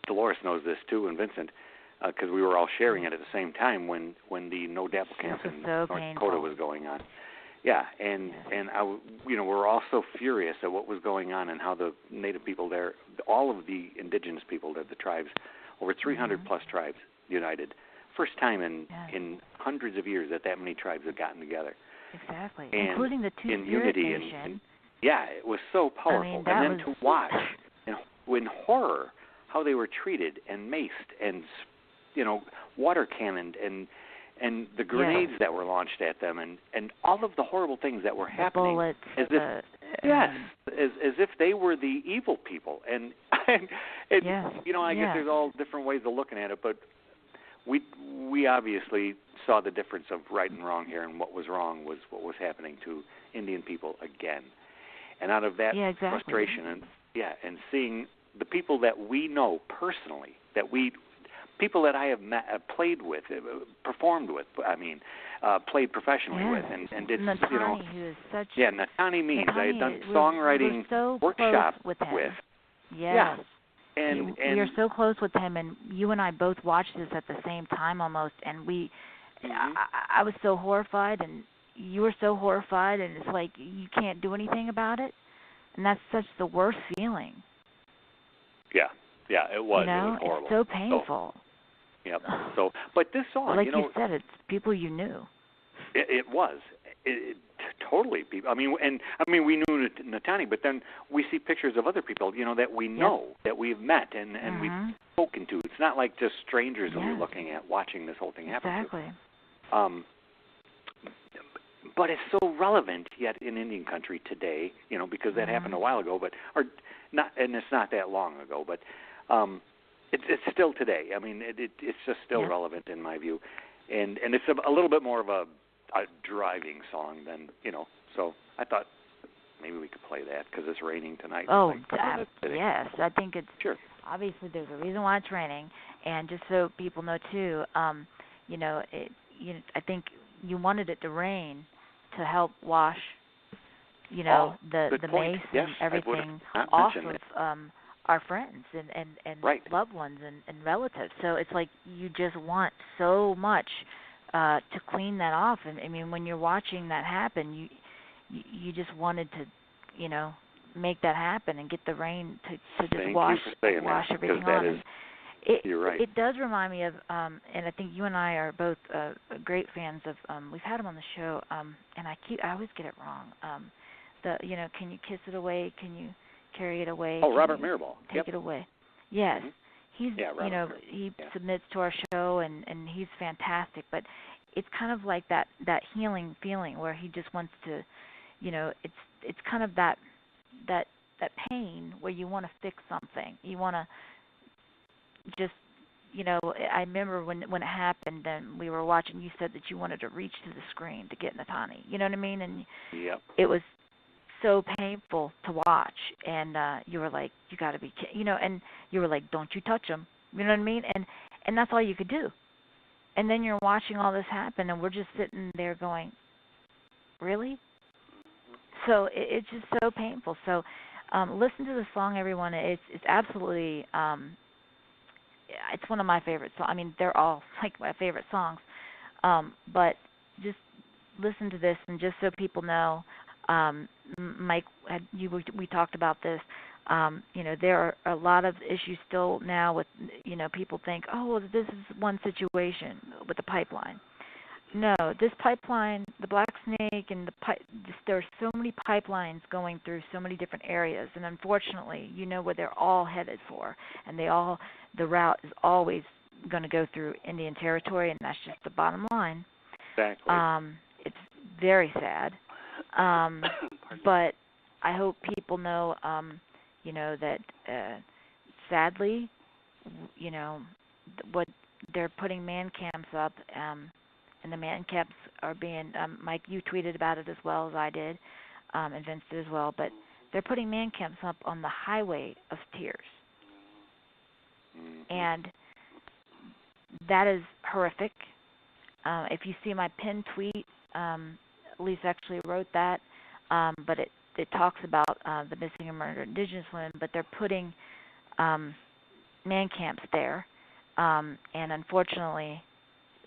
G: Delores knows this too, and Vincent, because we were all sharing it at the same time when the No Dapple camp in North Dakota was going on. Yeah, and I, we're all so furious at what was going on and how the Native people there, all of the indigenous people, the tribes, over 300 plus tribes united. First time in hundreds of years that many tribes have gotten together.
A: Exactly,
G: and
A: including the Two
G: in
A: Spirit
G: unity
A: Nation.
G: And yeah, it was so powerful. And then to watch, in horror, how they were treated and maced and water cannoned and the grenades that were launched at them and all of the horrible things that were happening,
A: bullets,
G: as if they were the evil people. And I guess there's all different ways of looking at it, but we obviously saw the difference of right and wrong here, and what was wrong was what was happening to Indian people again. And out of that frustration and seeing the people that we know personally, people that I have played with, performed with, played professionally with, and did,
A: Natani, who is such...
G: Yeah, Natani Means. I had done songwriting workshop with.
A: Yes.
G: Yeah. And
A: we are so close with him, and you and I both watched this at the same time almost, and I was so horrified, and you were so horrified, and it's like you can't do anything about it, and that's such the worst feeling.
G: Yeah, it was.
A: It was horrible. It's so painful.
G: So, but this song,
A: like you said, it's people you knew.
G: It was. Totally people. We knew Natani, but then we see pictures of other people, that we know, that we've met and we've spoken to. It's not like just strangers that we're looking at, watching this whole thing happen.
A: Exactly.
G: But it's so relevant yet in Indian country today, because that happened a while ago, and it's not that long ago, but it's still today. It's just still relevant in my view, and it's a little bit more of a driving song than, so I thought maybe we could play that because it's raining tonight.
A: Oh, yes. I think it's, obviously there's a reason why it's raining, and just so people know too, I think you wanted it to rain to help wash, the mace and everything off of our friends and loved ones and relatives. So it's like you just want so much to clean that off. And when you're watching that happen, you just wanted to, make that happen and get the rain to just wash everything off.
G: You're right.
A: It does remind me of, and I think you and I are both great fans of. We've had him on the show, and I always get it wrong. Can you kiss it away? Can you carry it away?
G: Oh, Robert Mirabal.
A: Take it away. Yes.
G: Mm-hmm.
A: He's, he submits to our show, and he's fantastic. But it's kind of like that healing feeling where he just wants to, it's kind of that pain where you want to fix something. You want to just, I remember when it happened and we were watching, you said that you wanted to reach to the screen to get Natani. You know what I mean? And it was so painful to watch, and you were like, you got to be, and you were like, don't you touch him, you know what I mean? And that's all you could do. And then you're watching all this happen, and we're just sitting there going, really? So it's just so painful. So listen to the song, everyone. It's absolutely, it's one of my favorite songs. They're all like my favorite songs, but just listen to this, and just so people know. Mike, we talked about this. There are a lot of issues still now with, people think, oh, well, this is one situation with the pipeline. No, this pipeline, the Black Snake, and there are so many pipelines going through so many different areas, and unfortunately, where they're all headed for, and the route is always going to go through Indian territory, and that's just the bottom line.
G: Exactly.
A: It's very sad. But I hope people know, that sadly, what they're putting man camps up, and the man camps are being, Mike, you tweeted about it as well as I did, and Vince did as well, but they're putting man camps up on the highway of tears. And that is horrific. If you see my pinned tweet Lisa actually wrote that, but it talks about the missing and murdered Indigenous women, but they're putting man camps there, and unfortunately,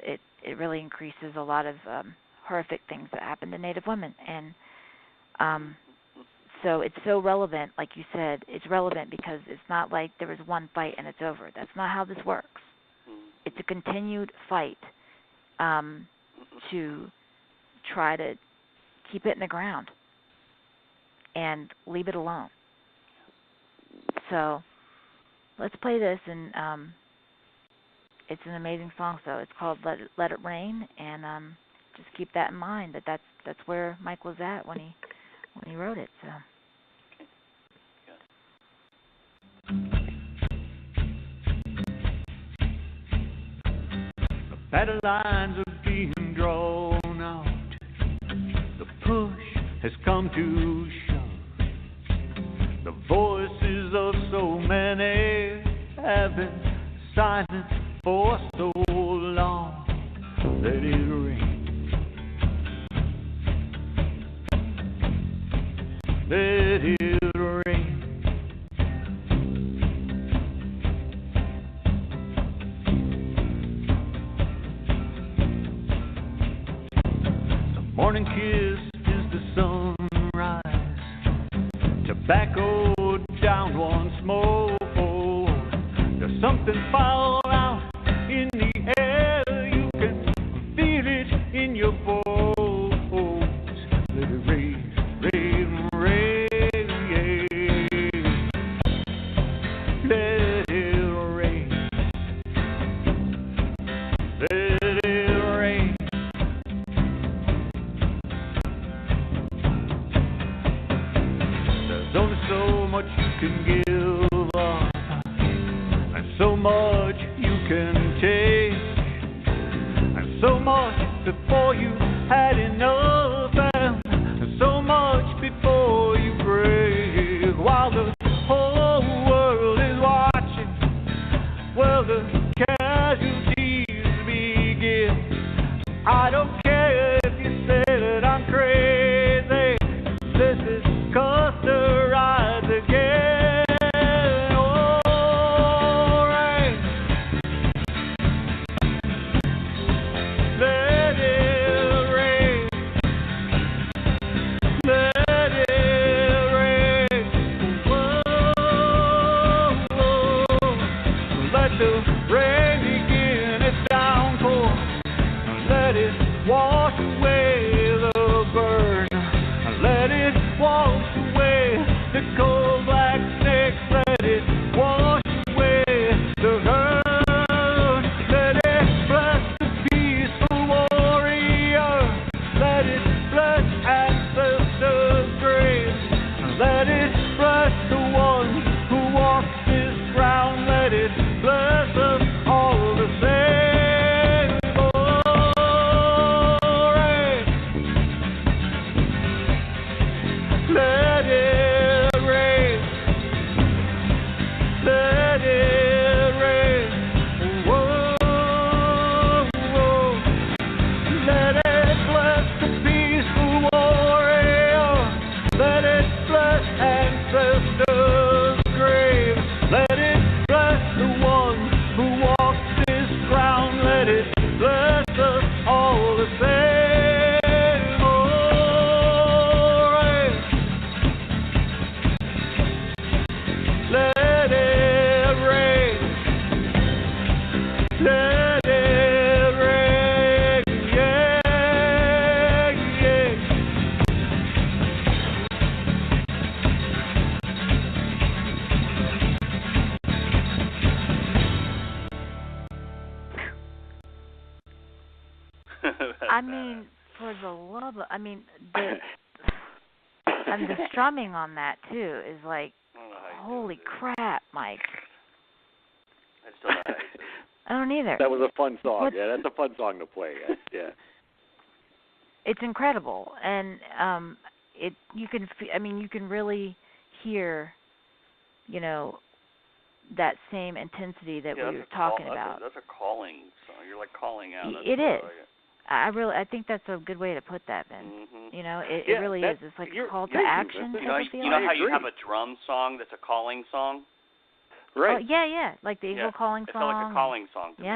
A: it really increases a lot of horrific things that happen to Native women, and so it's so relevant, like you said. It's relevant because it's not like there was one fight and it's over. That's not how this works. It's a continued fight to try to keep it in the ground and leave it alone. So let's play this, and it's an amazing song. So it's called "Let It Rain," and just keep that in mind. That's where Mike was at when he wrote it. So.
I: The battle lines are being drawn out. The push has come to shove. The voices of so many have been silent for so long. Let it rain. Let it rain. The morning kiss is the sunrise. Tobacco down once more. There's something foul out in the air. You can feel it in your bones. Let it rain, rain, rain, yeah. Let it rain. Let it rain. There's only so much you can give up, and so much you can take, and so much before you had enough, and so much before you break. While the whole world is watching, well, the casualties begin. I don't care if you say that I'm crazy. This is customized again. Oh, rain. Let it rain. Let it rain. Whoa, whoa. Let the rain begin its downpour. Let it wash away the burn. Let it wash away the cold black snakes. Let it wash away the hurt. Let it bless the peaceful warrior. Let it bless ancestors' graves. Let it bless the one who walks this ground. Let it bless us all the same. Oh, rain. Let it rain. Let it rain. Whoa, whoa. Let it bless the peaceful warrior. Let it bless ancestors' graves. Let it bless the one who walks this ground. Let it bless us all the same. Oh, rain. Let it rain. Let it rain. Yeah, yeah.
A: I mean, for the love of, and the strumming on that too is like, holy crap, Mike.
F: I just don't know how you do it.
A: I don't either.
G: That was a fun song. Yeah, that's a fun song to play. Yeah.
A: It's incredible, and you can you can really hear, that same intensity that we were talking about.
F: That's a calling song. You're like calling out.
A: It is. I think that's a good way to put that, Ben.
F: Mm-hmm.
A: You know, it really is. It's like a call to action.
F: You know how you have a drum song that's a calling song?
G: Right.
A: Oh, yeah, like the Eagle calling song.
F: It's like a calling song to me.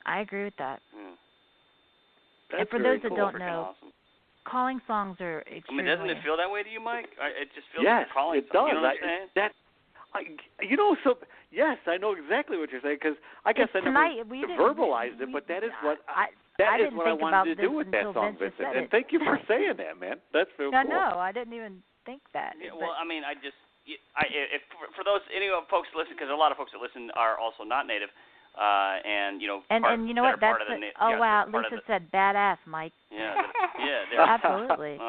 A: I agree with that.
F: Yeah.
A: And for those that don't
F: Freaking
A: know,
F: awesome.
A: Calling songs are extremely...
F: I mean, doesn't it feel that way to you, Mike? It just feels like a calling
G: it
F: song.
G: does.
F: You know what I'm saying?
G: Yes, I know exactly what you're saying, because I guess I never verbalized it, but that is what I wanted to do with that song, Vincent. And thank you for saying that, man. That's so cool.
A: No, I didn't even think that.
F: Yeah, well, I mean, if for those folks that listen, because a lot of folks that listen are also not native, and you know,
A: and you know what? That's wow. Lisa said badass, Mike.
F: Yeah,
A: absolutely.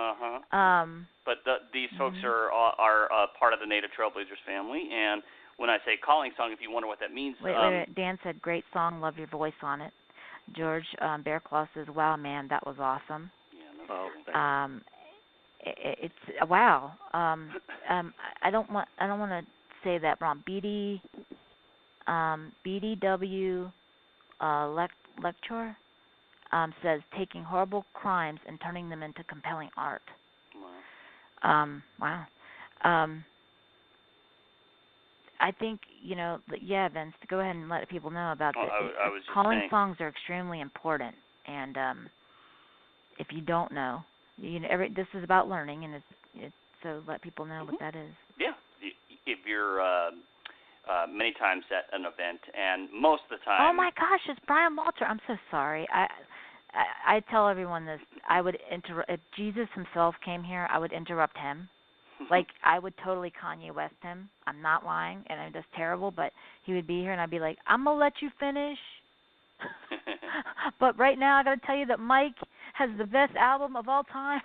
F: But these folks are part of the Native Trailblazers family, and when I say calling song, if you wonder what that means,
A: wait. Dan said, "Great song, love your voice on it." George Bearclaw says, "Wow, man, that was awesome."
F: Yeah,
A: it's wow. I don't want to say that wrong. BDW lecture says taking horrible crimes and turning them into compelling art. Wow. I think, Vince, to go ahead and let people know about this. Calling songs are extremely important, and if you don't know, this is about learning, and it's so let people know what that is.
F: Yeah, if you're many times at an event, and most of the time.
A: Oh my gosh, it's Brian Walter. I'm so sorry. I tell everyone this. I would if Jesus himself came here, I would interrupt him. Like, I would totally Kanye West him. I'm not lying, and I'm just terrible, but he would be here, and I'd be like, I'm going to let you finish. But right now, I got to tell you that Mike has the best album of all time.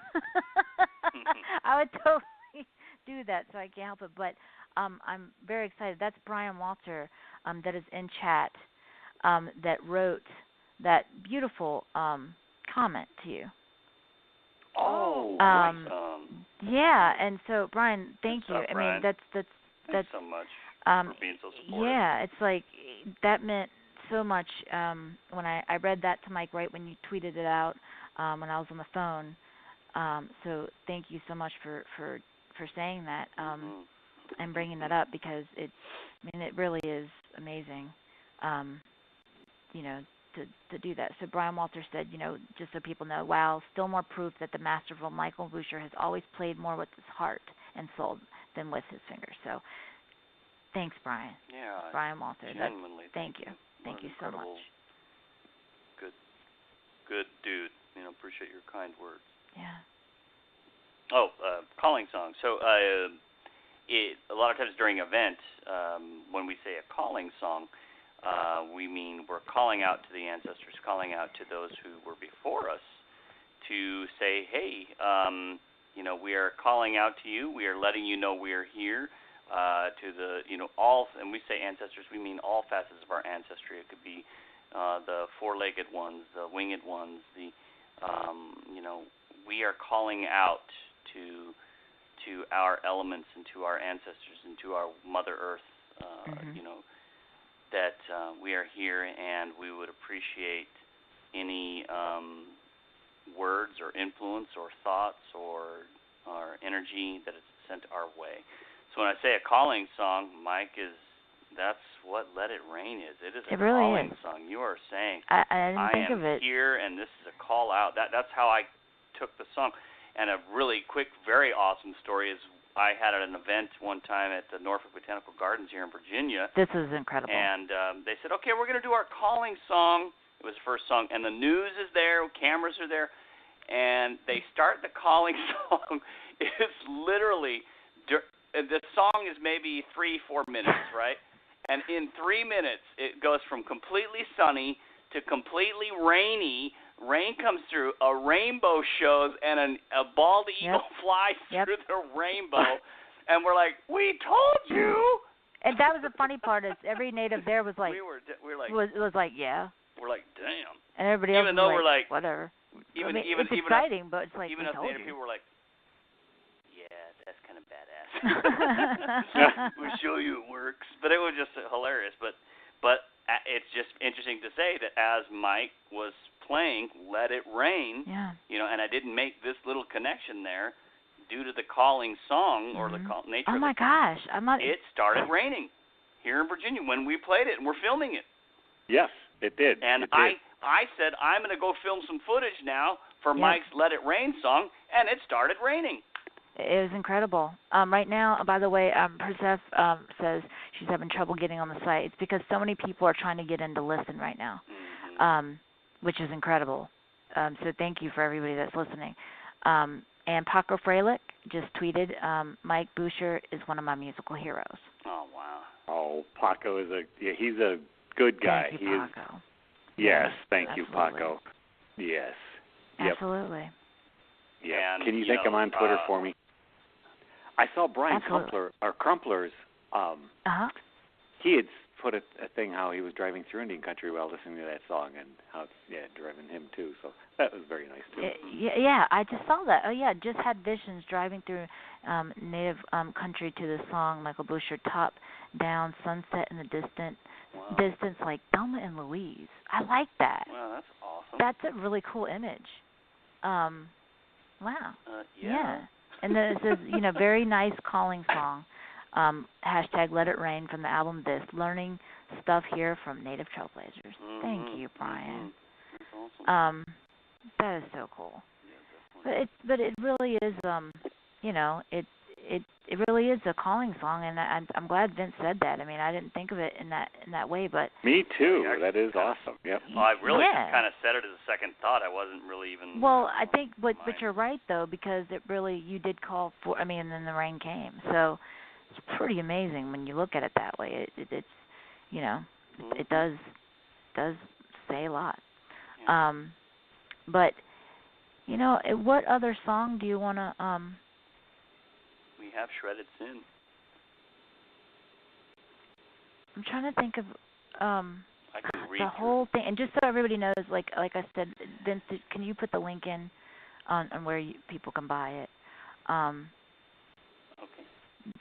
A: I would totally do that, so I can't help it. But I'm very excited. That's Brian Walter that is in chat that wrote that beautiful comment to you.
F: Oh,
A: yeah, and so Brian, thank you.
F: I mean,
A: that's
F: thanks so much for being so supportive.
A: Yeah, it's like that meant so much when I read that to Mike right when you tweeted it out when I was on the phone. So thank you so much for saying that and bringing that up, because it really is amazing. To do that. So Brian Walter said, just so people know, wow, still more proof that the masterful Michael Bucher has always played more with his heart and soul than with his fingers. So thanks, Brian.
F: Yeah.
A: Brian Walter.
F: Genuinely.
A: Thank you. Thank you so much.
F: Good dude. Appreciate your kind words.
A: Yeah.
F: Oh, calling song. So a lot of times during events, when we say a calling song, we mean we're calling out to the ancestors, calling out to those who were before us to say, hey, we are calling out to you. We are letting you know we are here to the, all, and we say ancestors, we mean all facets of our ancestry. It could be the four-legged ones, the winged ones, we are calling out to our elements and to our ancestors and to our Mother Earth, that we are here, and we would appreciate any words or influence or thoughts or energy that is sent our way. So when I say a calling song, Mike, that's what Let It Rain is. It is a calling song. You are saying,
A: I didn't think of it.
F: Here, and this is a call out. That's how I took the song. And a really quick, very awesome story is I had an event one time at the Norfolk Botanical Gardens here in Virginia.
A: This is incredible.
F: And they said, okay, we're going to do our calling song. It was the first song. And the news is there, cameras are there. And they start the calling song. It's literally, the song is maybe 3-4 minutes, right? And in 3 minutes, it goes from completely sunny to completely rainy. Rain comes through, a rainbow shows, and a bald eagle flies through the rainbow. And we're like, we told you.
A: And that was the funny part, is every native there was like,
F: we were like,
A: was like, yeah.
F: We're like, damn.
A: And everybody else
F: even though
A: was
F: we're like,
A: whatever.
F: Even
A: it's exciting, but it's like,
F: even
A: we
F: us
A: told
F: native
A: you.
F: people were like, yeah, that's kind of badass. We'll show you it works. But it was just hilarious. But it's just interesting to say that as Mike was playing Let It Rain, you know, and I didn't make this little connection there due to the calling song or the nature of it.
A: Oh, my gosh.
F: It started raining here in Virginia when we played it, and we're filming it.
G: Yes, it did.
F: And
G: it did.
F: I said, I'm going to go film some footage now for Mike's Let It Rain song, and it started raining.
A: It was incredible. Right now, by the way, Perseph says she's having trouble getting on the site. It's because so many people are trying to get in to listen right now, which is incredible. So thank you for everybody that's listening. And Paco Freilich just tweeted, Mike Bucher is one of my musical heroes.
F: Oh, wow.
G: Oh, Paco is he's a good guy.
A: Thank you, Paco.
G: Yes, thank
A: absolutely.
G: you, Paco. Yes.
A: Absolutely.
G: Yeah.
F: And,
G: can you think him on Twitter for me? I saw Brian
A: Absolutely.
G: Crumpler's. He had put a thing how he was driving through Indian country while listening to that song, and how it's driving him too. So that was very nice too.
A: Yeah, I just saw that. Oh yeah, just had visions driving through native country to the song Michael Bucher, top down, sunset in the distance, like Thelma and Louise. I like that.
F: Wow, that's awesome.
A: That's a really cool image. Wow. Yeah. And then it says, very nice calling song. Hashtag Let It Rain from the album This. Learning stuff here from Native Trailblazers. Thank you, Brian.
F: That's awesome.
A: That is so cool. But it really is, it really is a calling song, and I'm glad Vince said that. I mean, I didn't think of it in that way, but
G: me too. That is awesome. Yep.
F: Well, I really just kind of said it as a second thought. I wasn't really even.
A: Well, I think, but you're right though, because it really you did call for. I mean, and then the rain came, so it's pretty amazing when you look at it that way. It's it does say a lot.
F: Yeah.
A: But what other song do you want to?
F: We have Shredded Sin.
A: I'm trying to think of
F: I can read
A: the whole thing, and just so everybody knows, like I said, Vince, can you put the link in on where people can buy it?
F: Okay.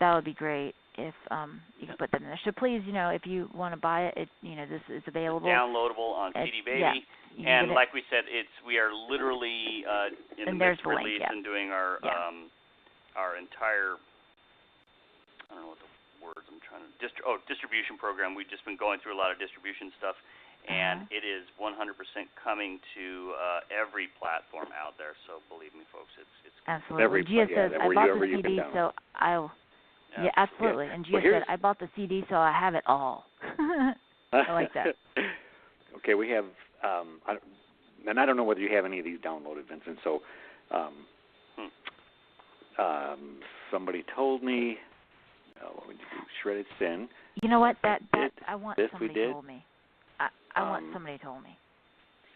A: That would be great if you could put that in there. So please, if you want to buy it, this is available.
F: It's downloadable on CD Baby. And like we said, we are literally in the midst of release and doing our entire, I don't know what the words I'm trying to, distribution program. We've just been going through a lot of distribution stuff, and it is 100% coming to every platform out there. So believe me, folks, it's
A: absolutely. Gia says, I bought the CD, so I'll. Yeah, absolutely. And Gia said, I bought the CD, so I have it all. I like that.
G: Okay, we have, and I don't know whether you have any of these downloaded, Vincent. So, somebody told me, what would you do? Shredded Sin.
A: You know what? That I want somebody told me. I want somebody told me,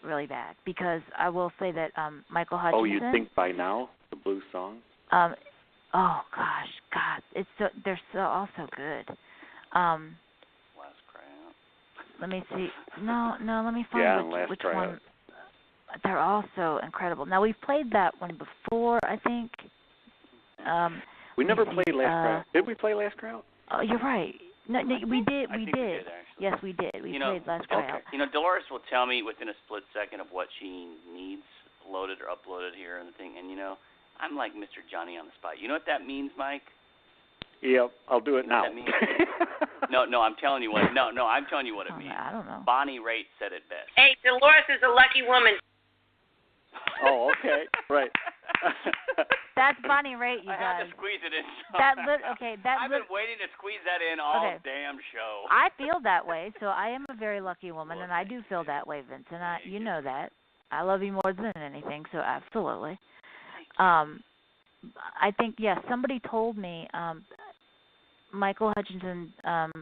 A: really bad, because I will say that Michael Hutchinson.
G: Oh, you think by now the blues song?
A: Oh gosh, God, they're all so good.
F: Last Cry Out.
A: Let me see. No, let me find which one.
G: Out.
A: They're all so incredible. Now we've played that one before, I think.
G: We never played Last Cry Out. Did we play Last Cry Out?
A: Oh, you're right. No, we did.
F: We did actually.
A: Yes, we did. We played Last Cry Out.
F: Dolores will tell me within a split second of what she needs loaded or uploaded here and the thing, and I'm like Mr. Johnny on the spot. You know what that means, Mike?
G: Yep, I'll do it now.
F: What that means? No, I'm telling you what. No, I'm telling you what it means.
A: I don't know.
F: Bonnie Raitt said it best.
B: Hey, Dolores is a lucky woman.
G: Oh, okay, right.
A: That's Bonnie Raitt, you
F: I
A: guys.
F: had to squeeze it in.
A: I've
F: been waiting to squeeze that in all damn show.
A: I feel that way, so I am a very lucky woman, and I do feel that way, Vince, and you know that. I love you more than anything, so absolutely. I think somebody told me Michael Hutchinson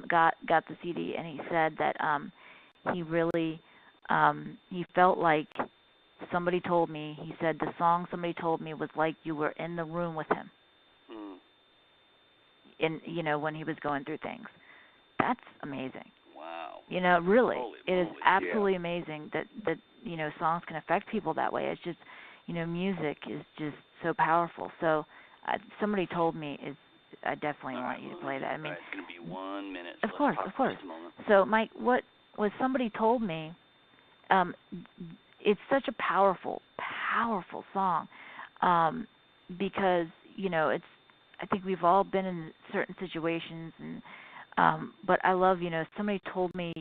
A: got the CD, and he said that he really he felt like somebody told me. He said the song somebody told me was like you were in the room with him, when he was going through things. That's amazing.
F: Wow.
A: Really, it is
F: moly.
A: absolutely amazing that songs can affect people that way. It's just music is just so powerful. So somebody told me I definitely want you to play that. I mean,
F: it's going to be 1 minute.
A: So of course. So Mike, what was somebody told me? it's such a powerful song, because it's. I think we've all been in certain situations, and but I love, somebody told me,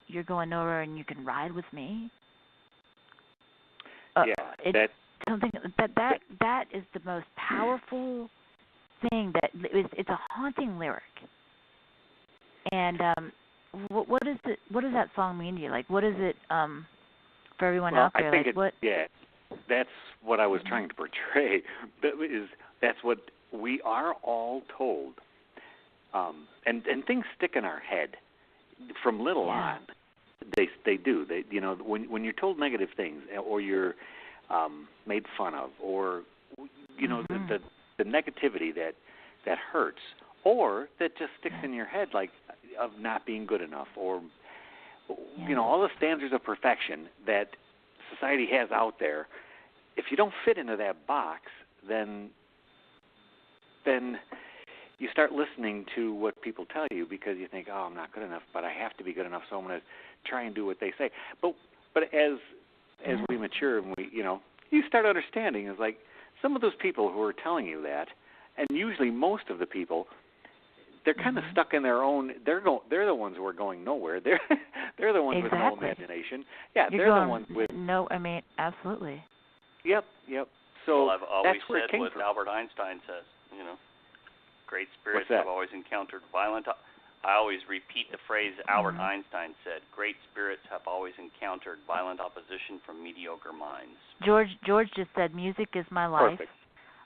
A: you're going nowhere and you can ride with me. It's something that is the most powerful thing. It's a haunting lyric. And what does that song mean to you? Like, what is it for everyone out there?
G: I think that's what I was trying to portray. That's what we are all told, and things stick in our head from little on. They do. When you're told negative things, or you're made fun of, or the negativity that hurts, or that just sticks in your head, like of not being good enough, or all the standards of perfection that society has out there. If you don't fit into that box, then you start listening to what people tell you, because you think, I'm not good enough, but I have to be good enough, so I'm going to try and do what they say. But as we mature, and you start understanding, is like some of those people who are telling you that, and usually most of the people, they're kind of stuck in their own. They're the ones who are going nowhere. They're the ones with no imagination. Yeah, they're the ones with
A: no. I mean, absolutely.
G: Yep. So
F: I've always
G: that's where
F: said
G: it came
F: what
G: from.
F: Albert Einstein says. Great spirits have always encountered violent. I always repeat the phrase Albert Einstein said: "Great spirits have always encountered violent opposition from mediocre minds."
A: George just said, "Music is my life.
G: Perfect.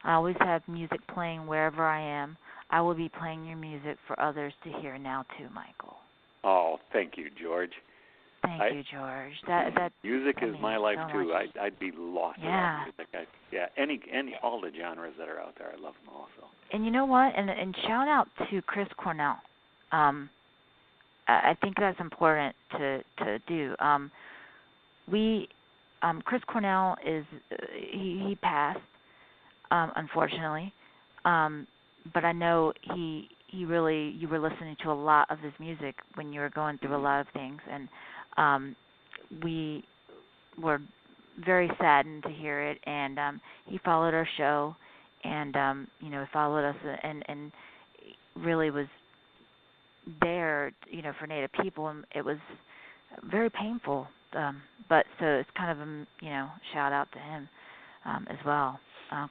A: I always have music playing wherever I am. I will be playing your music for others to hear now too, Michael."
G: Oh, thank you, George.
A: Thank you, George. That
G: music is my life
A: so
G: too.
A: much.
G: I'd be lost without music. Any all the genres that are out there, I love them all. So.
A: And you know what? And shout out to Chris Cornell. I think that's important to do. Chris Cornell is he passed, unfortunately. But I know you were listening to a lot of his music when you were going through a lot of things, and we were very saddened to hear it. And he followed our show, and followed us, and really was there, for Native people, and it was very painful. But so it's kind of a shout out to him as well.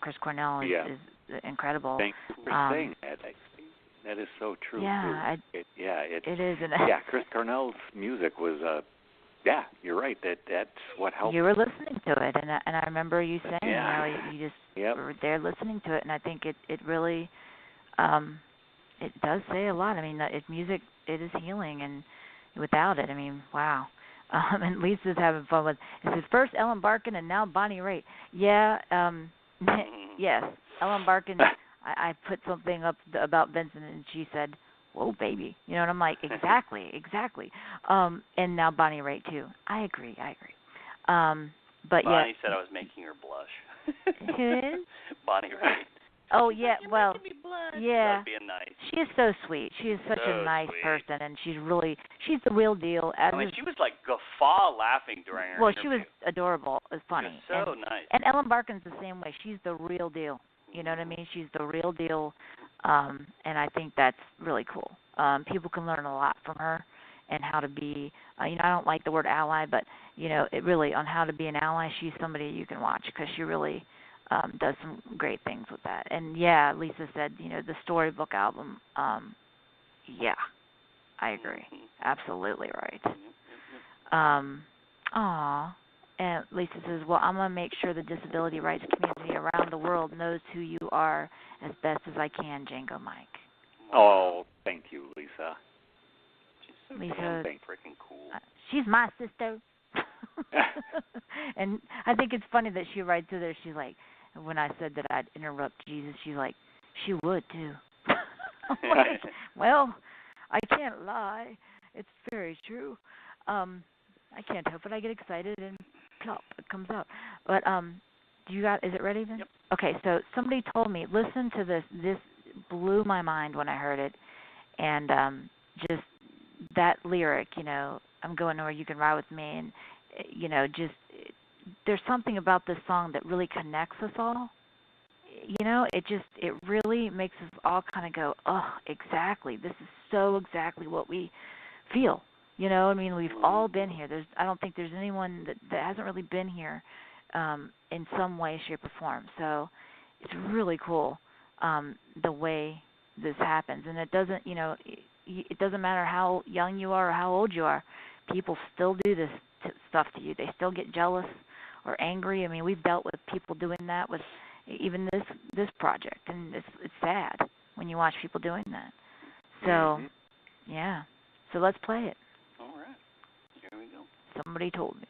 A: Chris Cornell is incredible.
G: Thank you for saying that. That is so true.
A: Yeah,
G: too.
A: it is.
G: Chris Cornell's music was. You're right. That's what helped.
A: You were listening to it, and I remember you saying, you just were there listening to it, and I think it really, it does say a lot. I mean, music, it is healing, and without it, I mean, wow. And Lisa's having fun with. It says first Ellen Barkin and now Bonnie Raitt. Yeah. Yes, Ellen Barkin. I put something up about Vincent, and she said, "Whoa, baby," and I'm like, exactly. And now Bonnie Raitt too. I agree. But
F: Bonnie said I was making her blush.
A: Who is?
F: Bonnie Raitt.
A: Oh yeah, well, yeah.
F: Being nice.
A: She is so sweet. She is such a nice person, and she's the real deal.
F: She was like guffaw laughing during her interview.
A: She was adorable. It was funny.
F: She was so nice.
A: And Ellen Barkin's the same way. She's the real deal. You know what I mean? She's the real deal, and I think that's really cool. People can learn a lot from her and how to be. I don't like the word ally, but it really on how to be an ally. She's somebody you can watch because she really. Does some great things with that. And Lisa said, the storybook album, I agree. Absolutely right. And Lisa says, well, I'm going to make sure the disability rights community around the world knows who you are as best as I can, Django Mike.
G: Oh, thank you, Lisa.
F: She's so
A: Lisa,
F: freaking cool.
A: She's my sister. And I think it's funny that she writes to there, she's like, when I said that I'd interrupt Jesus, she's like, she would too. Like, well, I can't lie. It's very true. I can't help it. I get excited and plop, it comes out. But is it ready then?
F: Yep.
A: Okay, so somebody told me, listen to this. This blew my mind when I heard it. And just that lyric, I'm going where you can ride with me, and just there's something about this song that really connects us all. You know, it really makes us all kind of go, oh, exactly. This is so exactly what we feel. You know, I mean, we've all been here. I don't think there's anyone that hasn't really been here in some way, shape, or form. So it's really cool the way this happens. And it doesn't, you know, it doesn't matter how young you are or how old you are. People still do this stuff to you. They still get jealous or angry. I mean, we've dealt with people doing that with even this project, and it's sad when you watch people doing that. So, yeah. So let's play it.
F: All right. Here we go.
A: Somebody told me.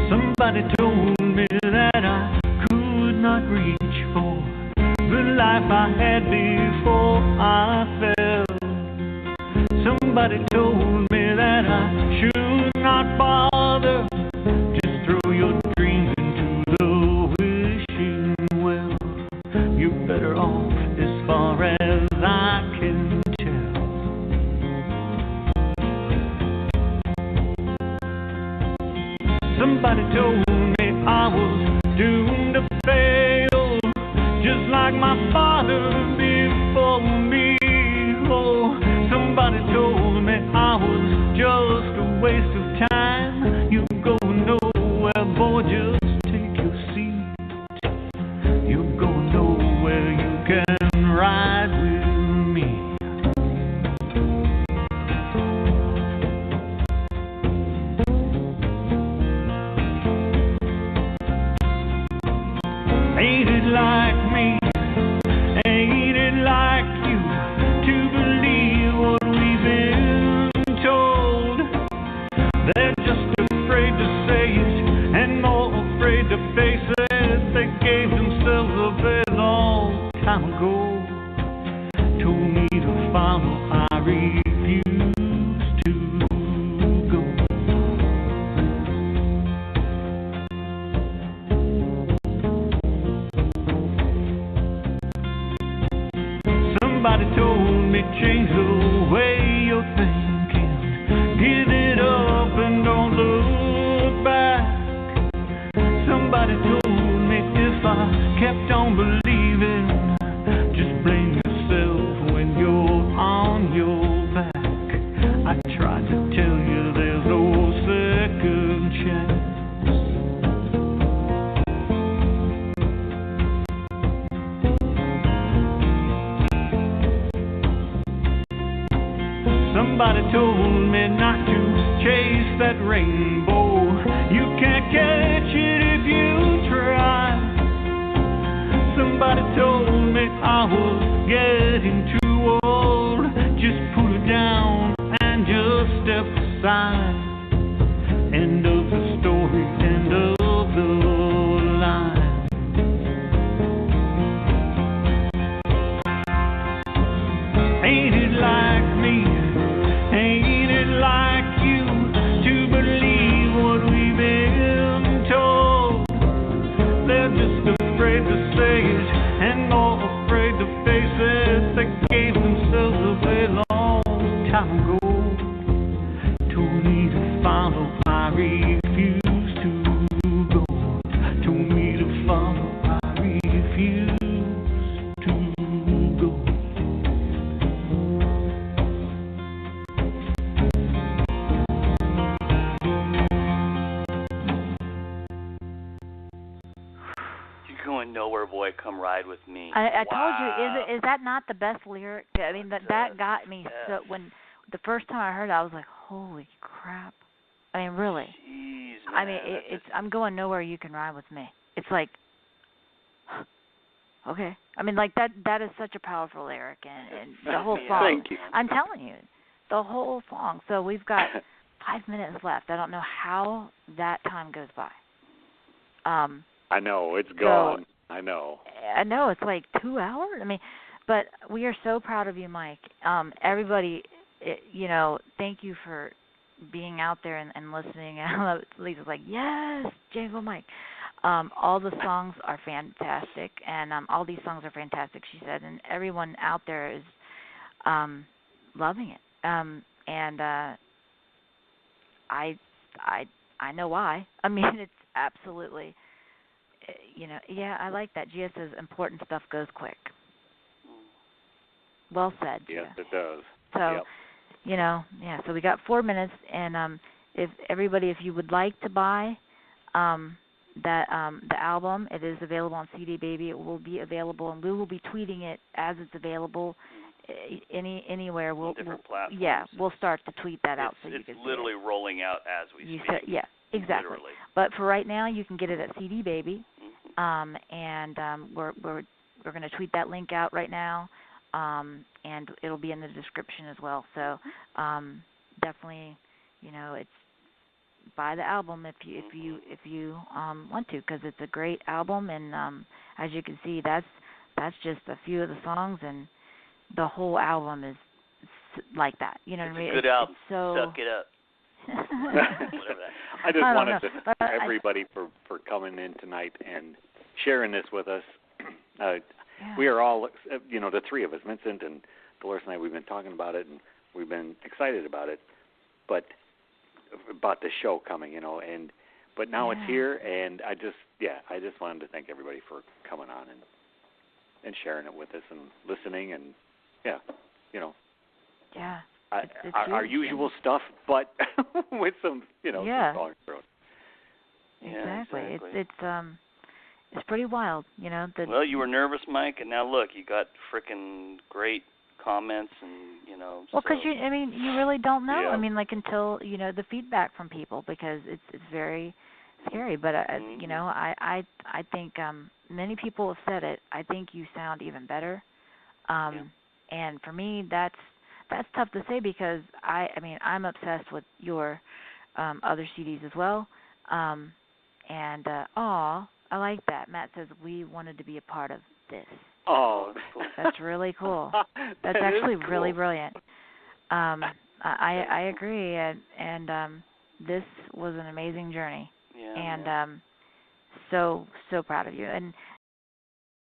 I: Somebody told me that I could not reach for the life I had before I fell. Somebody told me that I should not bother, just throw your dreams into the wishing well. You're better off as far as I can tell. Somebody told me I was doomed to fail, just like my father before me. Oh, somebody told me I was just a waste of time. You go nowhere, boy, just take your seat. You go nowhere, you can ride with me. Ain't it like me? Ain't it like you to believe what we've been told? They're just afraid to say it and more afraid to face it. They gave themselves away a long time ago. Told me to follow, I refuse to go. Somebody told me change the way you're thinking. Give it up and don't look back. Somebody told me if I kept on believing, just blame yourself when you're on your back. I tried to tell you there's no second chance. Somebody told me not to chase that rainbow. You can't catch it if you try. Somebody told me I was getting too old. Just put it down and just step aside. End of the story, end of the line. Ain't it like me? Ain't it like you to believe what we've been told? They're just afraid to say it and more afraid to face it. They gave themselves away a long time ago. Told me to follow, I refuse to go. Told me to follow, I refuse to go.
F: You're going nowhere, boy. Come ride with me.
A: I
F: Wow.
A: told you, is that not the best lyric? I mean, that got me. So when the first time I heard it, I was like, holy crap. I mean, really.
F: Jeez, man.
A: I mean, it's I'm going nowhere, you can ride with me. It's like, okay. I mean, like, that is such a powerful lyric, and the whole song.
G: Thank you.
A: I'm telling you, the whole song. So we've got 5 minutes left. I don't know how that time goes by.
G: I know, it's gone. I know.
A: I know it's like 2 hours. I mean, but we are so proud of you, Mike. Everybody, thank you for being out there and listening. Lisa's like, yes, Jangle Mike. All the songs are fantastic, and all these songs are fantastic, she said, and everyone out there is loving it. And I know why. I mean, it's absolutely, I like that. Gia says important stuff goes quick. Well said.
G: Yes, it does.
A: So, so we got 4 minutes, and if you would like to buy the album, it is available on CD Baby. It will be available, and we will be tweeting it as it's available anywhere.
F: Different platforms.
A: Yeah, we'll start to tweet that out so you can see it.
F: It's literally rolling out as we speak.
A: Yeah, exactly.
F: Literally.
A: But for right now, you can get it at CD Baby, and we're going to tweet that link out right now. And it'll be in the description as well. So definitely, it's buy the album if you want to, because it's a great album. And as you can see, that's just a few of the songs, and the whole album is like that. You know what I mean?
F: It's a good album.
A: So
F: suck it up.
G: I just wanted to thank everybody for coming in tonight and sharing this with us. We are all, the three of us, Vincent and Delores and I, we've been talking about it, and we've been excited about it, but about the show coming, but now it's here, and I just wanted to thank everybody for coming on and sharing it with us and listening, and our usual stuff, but with some, some songs thrown.
A: Exactly. It's pretty wild,
F: Well, you were nervous, Mike, and now look, you got frickin' great comments, and
A: Well, because you really don't know.
G: Yeah.
A: I mean, until the feedback from people, because it's very scary. But I think many people have said it. I think you sound even better. And for me, that's tough to say, because I'm obsessed with your other CDs as well. I like that. Matt says we wanted to be a part of this.
G: Oh,
A: that's really cool. That's
G: that
A: actually
G: cool.
A: really brilliant. I agree, and this was an amazing journey.
F: Yeah.
A: And so proud of you. And